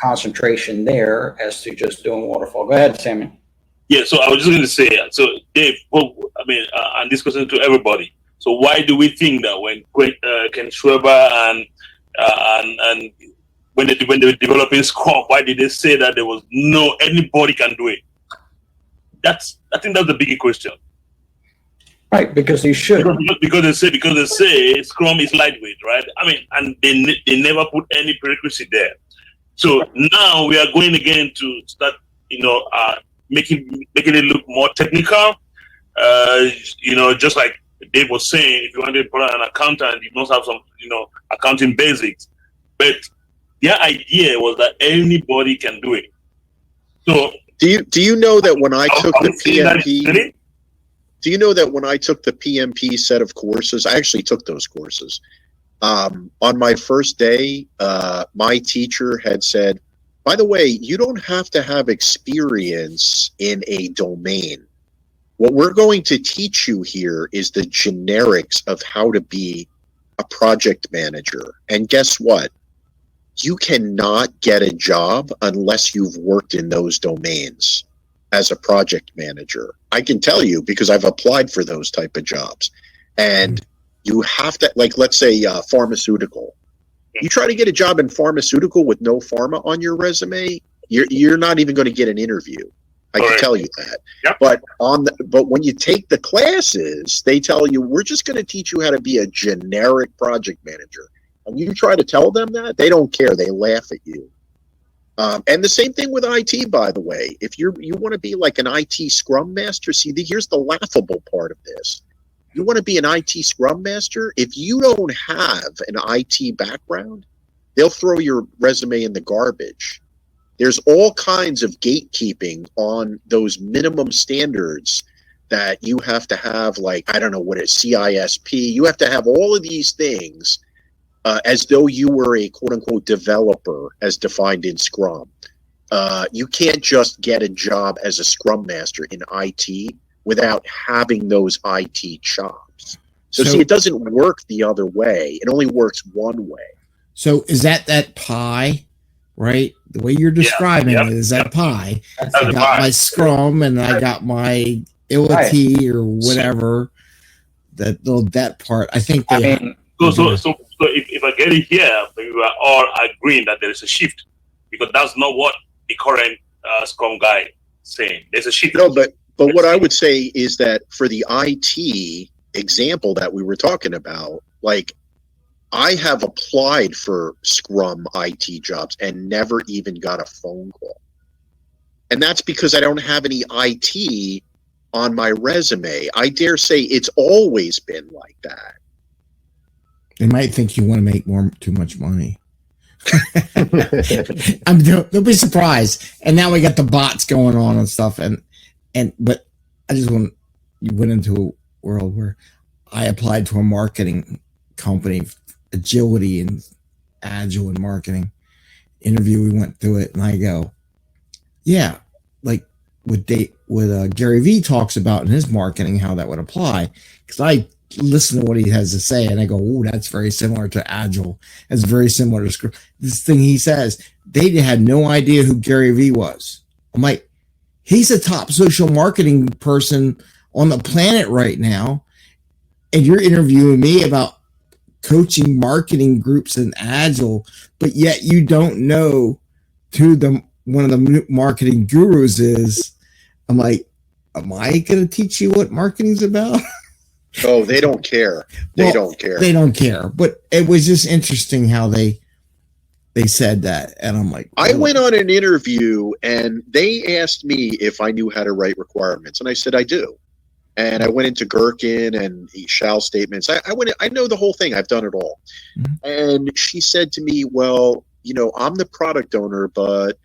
concentration there as to just doing waterfall. Go ahead, Sammy. Yeah, so I was just going to say, so Dave, I'm discussing to everybody. So why do we think that when Ken Schreiber and when they were developing Scrum, why did they say that there was anybody can do it? I think that's the biggie question. Right, because they should. Because they say Scrum is lightweight, right? And they never put any prerequisite there. So now we are going again to start, making it look more technical. Just like Dave was saying, if you want to put an accountant, you must have some, accounting basics. But their idea was that anybody can do it. So do you know that when I took the PMP, do you know that when I took the PMP set of courses, I actually took those courses. On my first day, my teacher had said, by the way, you don't have to have experience in a domain. What we're going to teach you here is the generics of how to be a project manager. And guess what? You cannot get a job unless you've worked in those domains as a project manager. I can tell you because I've applied for those type of jobs. And you have to, like, let's say pharmaceutical. You try to get a job in pharmaceutical with no pharma on your resume, you're not even going to get an interview. I can tell you that. Yep. But when you take the classes, they tell you, we're just going to teach you how to be a generic project manager. And you try to tell them that, they don't care. They laugh at you. And the same thing with IT, by the way. If you want to be like an IT Scrum Master, here's the laughable part of this. You want to be an IT Scrum Master? If you don't have an IT background, they'll throw your resume in the garbage. There's all kinds of gatekeeping on those minimum standards that you have to have, like, I don't know what it is, CISP. You have to have all of these things as though you were a quote-unquote developer as defined in Scrum. You can't just get a job as a Scrum Master in IT without having those IT chops. So see, it doesn't work the other way. It only works one way. So is that pie, right? The way you're describing it is that pie. I got my Scrum and I got my ILT or whatever. That part, I think So if I get it here, we are all agreeing that there is a shift, because that's not what the current Scrum guy saying. There's a shift. No, but what I would say is that for the IT example that we were talking about, like, I have applied for Scrum IT jobs and never even got a phone call. And that's because I don't have any IT on my resume. I dare say it's always been like that. They might think you want to make too much money. Don't be surprised. And now we got the bots going on and stuff. But I just went into a world where I applied to a marketing company, agility and agile and marketing interview. We went through it, and I go, yeah, like what Gary Vee talks about in his marketing, how that would apply. Because I listen to what he has to say, and I go, oh, that's very similar to agile. It's very similar to Scrum. This thing he says, they had no idea who Gary Vee was. I'm like, he's a top social marketing person on the planet right now, and you're interviewing me about coaching marketing groups in agile, but yet you don't know who one of the marketing gurus is. I'm like, am I going to teach you what marketing's about? Oh, they don't care. They don't care. They don't care. But it was just interesting how they said that, and I'm like, I went on an interview, and they asked me if I knew how to write requirements, and I said I do. And I went into Gherkin and shall statements. I know the whole thing. I've done it all. Mm-hmm. And she said to me, well, I'm the product owner, but,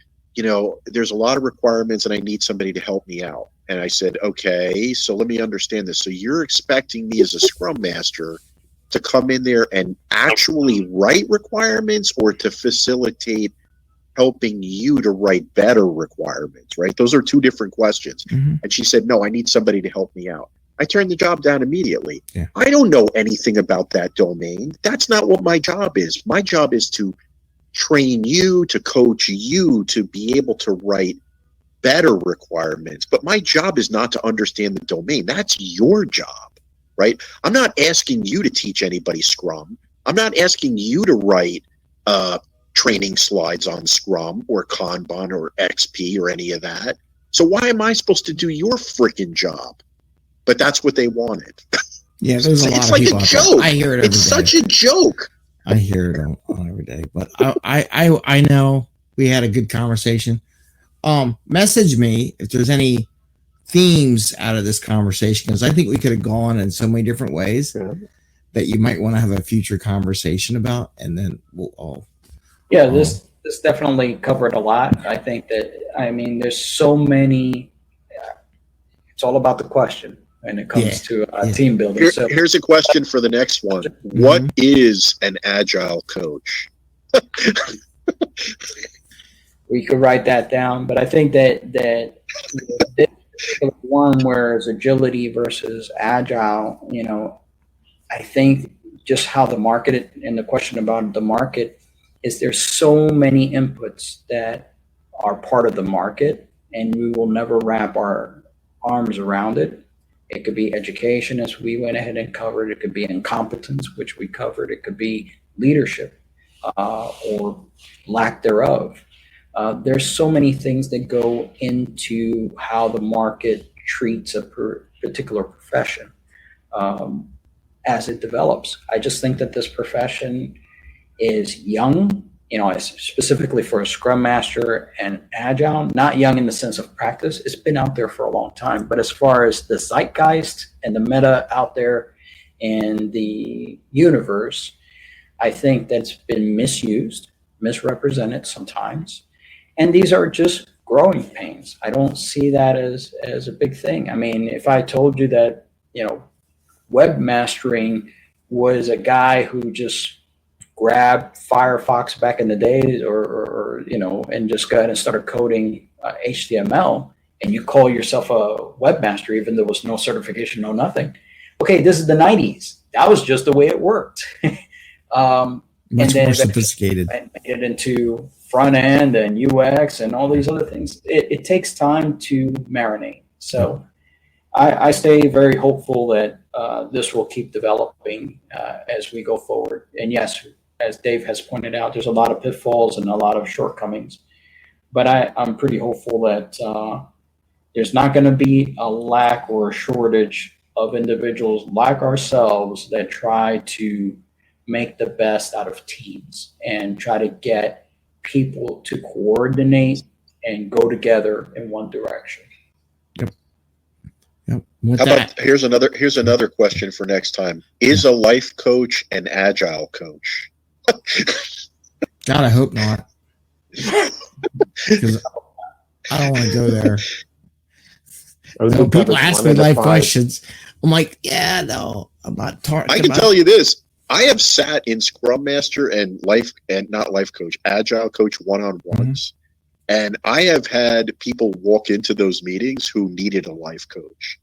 there's a lot of requirements and I need somebody to help me out. And I said, okay, so let me understand this. So you're expecting me as a Scrum Master to come in there and actually write requirements, or to facilitate helping you to write better requirements, right? Those are two different questions. Mm-hmm. And she said, no, I need somebody to help me out. I turned the job down immediately. Yeah. I don't know anything about that domain. That's not what my job is. My job is to train you, to coach you, to be able to write better requirements. But my job is not to understand the domain. That's your job, right? I'm not asking you to teach anybody Scrum. I'm not asking you to write training slides on Scrum or Kanban or XP or any of that. So why am I supposed to do your freaking job? But that's what they wanted. Yeah, there's a lot it's of like people a joke. I hear it every It's day. such a joke. I hear it on every day. But I know we had a good conversation. Message me if there's any themes out of this conversation, because I think we could have gone in so many different ways that you might want to have a future conversation about, and then we'll all. Yeah, this definitely covered a lot. I think that, there's so many. It's all about the question when it comes to team building. Here's a question for the next one. Mm-hmm. What is an agile coach? We could write that down, but I think that this one, whereas agility versus agile, I think just how the market, and the question about the market is, there's so many inputs that are part of the market, and we will never wrap our arms around it. It could be education, as we went ahead and covered. It could be incompetence, which we covered. It could be leadership or lack thereof. There's so many things that go into how the market treats a particular profession as it develops. I just think that this profession is young, specifically for a Scrum Master and Agile, not young in the sense of practice. It's been out there for a long time. But as far as the zeitgeist and the meta out there in the universe, I think that's been misused, misrepresented sometimes. And these are just growing pains. I don't see that as a big thing. If I told you that, webmastering was a guy who just grabbed Firefox back in the days or and just got and started coding HTML, and you call yourself a webmaster, even though there was no certification, no nothing. Okay, this is the 90s. That was just the way it worked. Much more sophisticated. And get into front end and UX and all these other things. It takes time to marinate. So I stay very hopeful that this will keep developing as we go forward. And yes, as Dave has pointed out, there's a lot of pitfalls and a lot of shortcomings. But I'm pretty hopeful that there's not going to be a lack or a shortage of individuals like ourselves that try to make the best out of teams and try to get people to coordinate and go together in one direction. Yep. How about here's another question for next time. Is a life coach an agile coach? God, I hope not. Because I don't want to go there. So people ask me life questions. I'm like, yeah, no, I'm not talking. I can tell you this. I have sat in Scrum Master and not life coach, agile coach one-on-ones. And I have had people walk into those meetings who needed a life coach.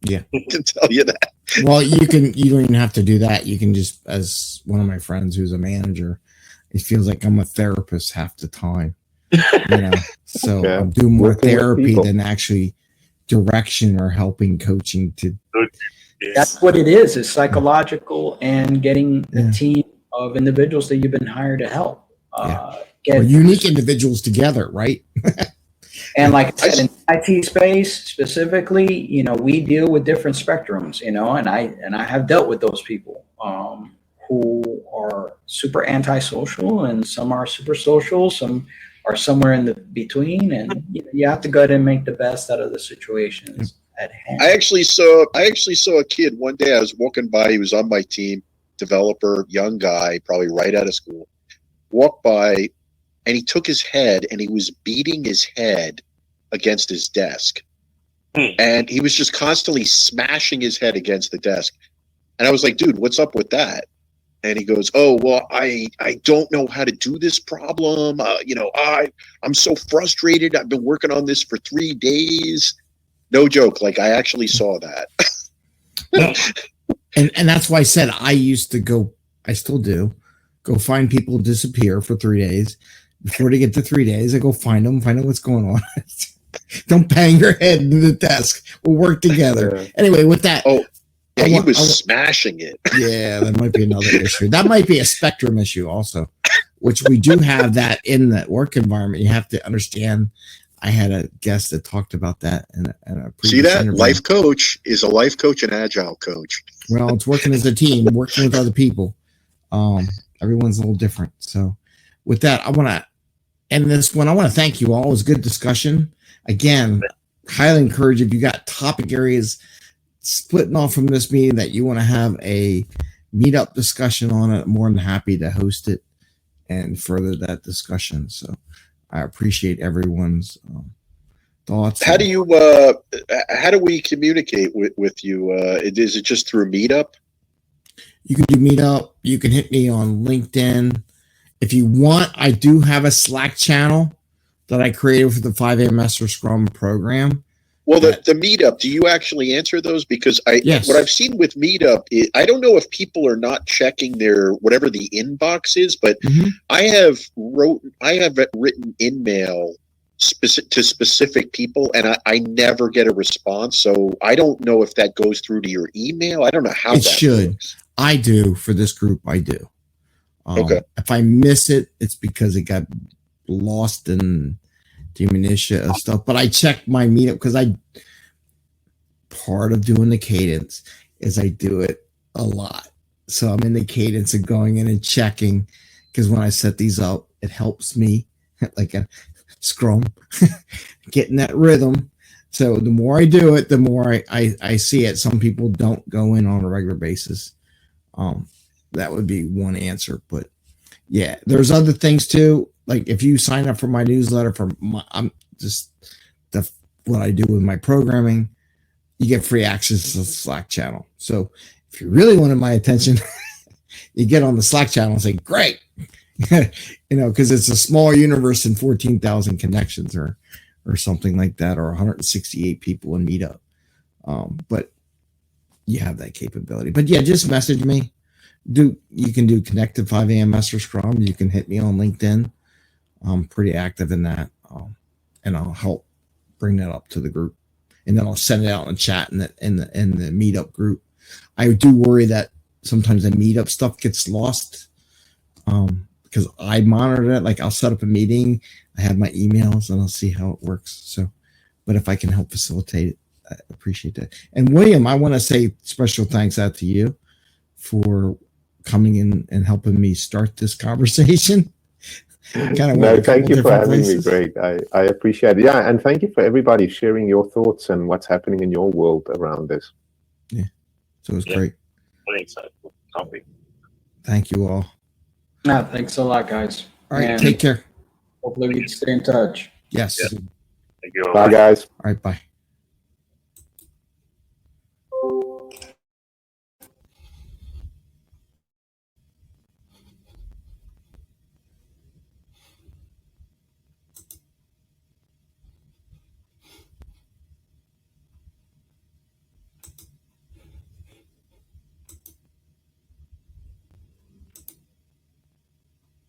Yeah. I can tell you that. Well, you don't even have to do that. You can just, as one of my friends who's a manager, it feels like I'm a therapist half the time. So I'm doing more therapy than actually direction or helping coaching to. That's what it is. It's psychological and getting a team of individuals that you've been hired to help. Get unique individuals together, right? And like I said, in the IT space specifically, we deal with different spectrums, and I have dealt with those people who are super antisocial, and some are super social, some are somewhere in the between, and you have to go ahead and make the best out of the situations at hand. I actually saw a kid one day. I was walking by. He was on my team, developer, young guy, probably right out of school. Walked by, and he took his head and he was beating his head against his desk. And he was just constantly smashing his head against the desk. And I was like, dude, what's up with that? And he goes, oh, well, I don't know how to do this problem. I'm so frustrated. I've been working on this for 3 days. No joke. Like, I actually saw that. Well, and that's why I said I used to go, I still do, go find people who disappear for 3 days. Before they get to 3 days, I go find them what's going on. Don't bang your head into the desk. We'll work together. Yeah. Anyway, with that. Oh, yeah, he was smashing it. Yeah, that might be another issue. That might be a spectrum issue also, which we do have that in the work environment. You have to understand. I had a guest that talked about that in a previous See that? interview. Life coach is a life coach and agile coach. Well, it's working as a team, working with other people. Everyone's a little different. So with that, I want to end this one. I want to thank you all. It was a good discussion. Again, highly encourage if you got topic areas splitting off from this meeting that you want to have a meetup discussion on it, I'm more than happy to host it and further that discussion. So I appreciate everyone's thoughts. How do we communicate with you? Is it just through Meetup? You can do Meetup. You can hit me on LinkedIn. If you want, I do have a Slack channel that I created for the 5amMesterScrum program. Well, the Meetup, do you actually answer those? Because yes. What I've seen with Meetup, I don't know if people are not checking their whatever the inbox is, but I have written in-mail to specific people, and I never get a response. So I don't know if that goes through to your email. I don't know how it should. Works. I do for this group. I do. Okay. If I miss it, it's because it got lost in the minutia of stuff. But I check my Meetup because part of doing the cadence is I do it a lot. So I'm in the cadence of going in and checking, because when I set these up, it helps me like a Scrum getting that rhythm. So the more I do it, the more I see it. Some people don't go in on a regular basis. That would be one answer, but yeah, there's other things too. Like if you sign up for my newsletter what I do with my programming, you get free access to the Slack channel. So if you really wanted my attention, you get on the Slack channel and say, great, because it's a small universe and 14,000 connections or something like that, or 168 people in Meetup. But you have that capability. But yeah, just message me. You can do connect to 5amMesterScrum. You can hit me on LinkedIn. I'm pretty active in that, and I'll help bring that up to the group, and then I'll send it out in chat in the Meetup group I do worry that sometimes the Meetup stuff gets lost because I monitor it. Like I'll set up a meeting, I have my emails, and I'll see how it works. So, but if I can help facilitate it, I appreciate that. And William, I want to say special thanks out to you for coming in and helping me start this conversation. No, thank you for having me, Greg. I appreciate it. Yeah, and thank you for everybody sharing your thoughts and what's happening in your world around this. Yeah, so it was great. Thanks. Topic. Thank you all. Thanks a lot, guys. All right, And take care. hopefully we can stay in touch. Yes. Yeah. Thank you. Bye, guys. All right, bye.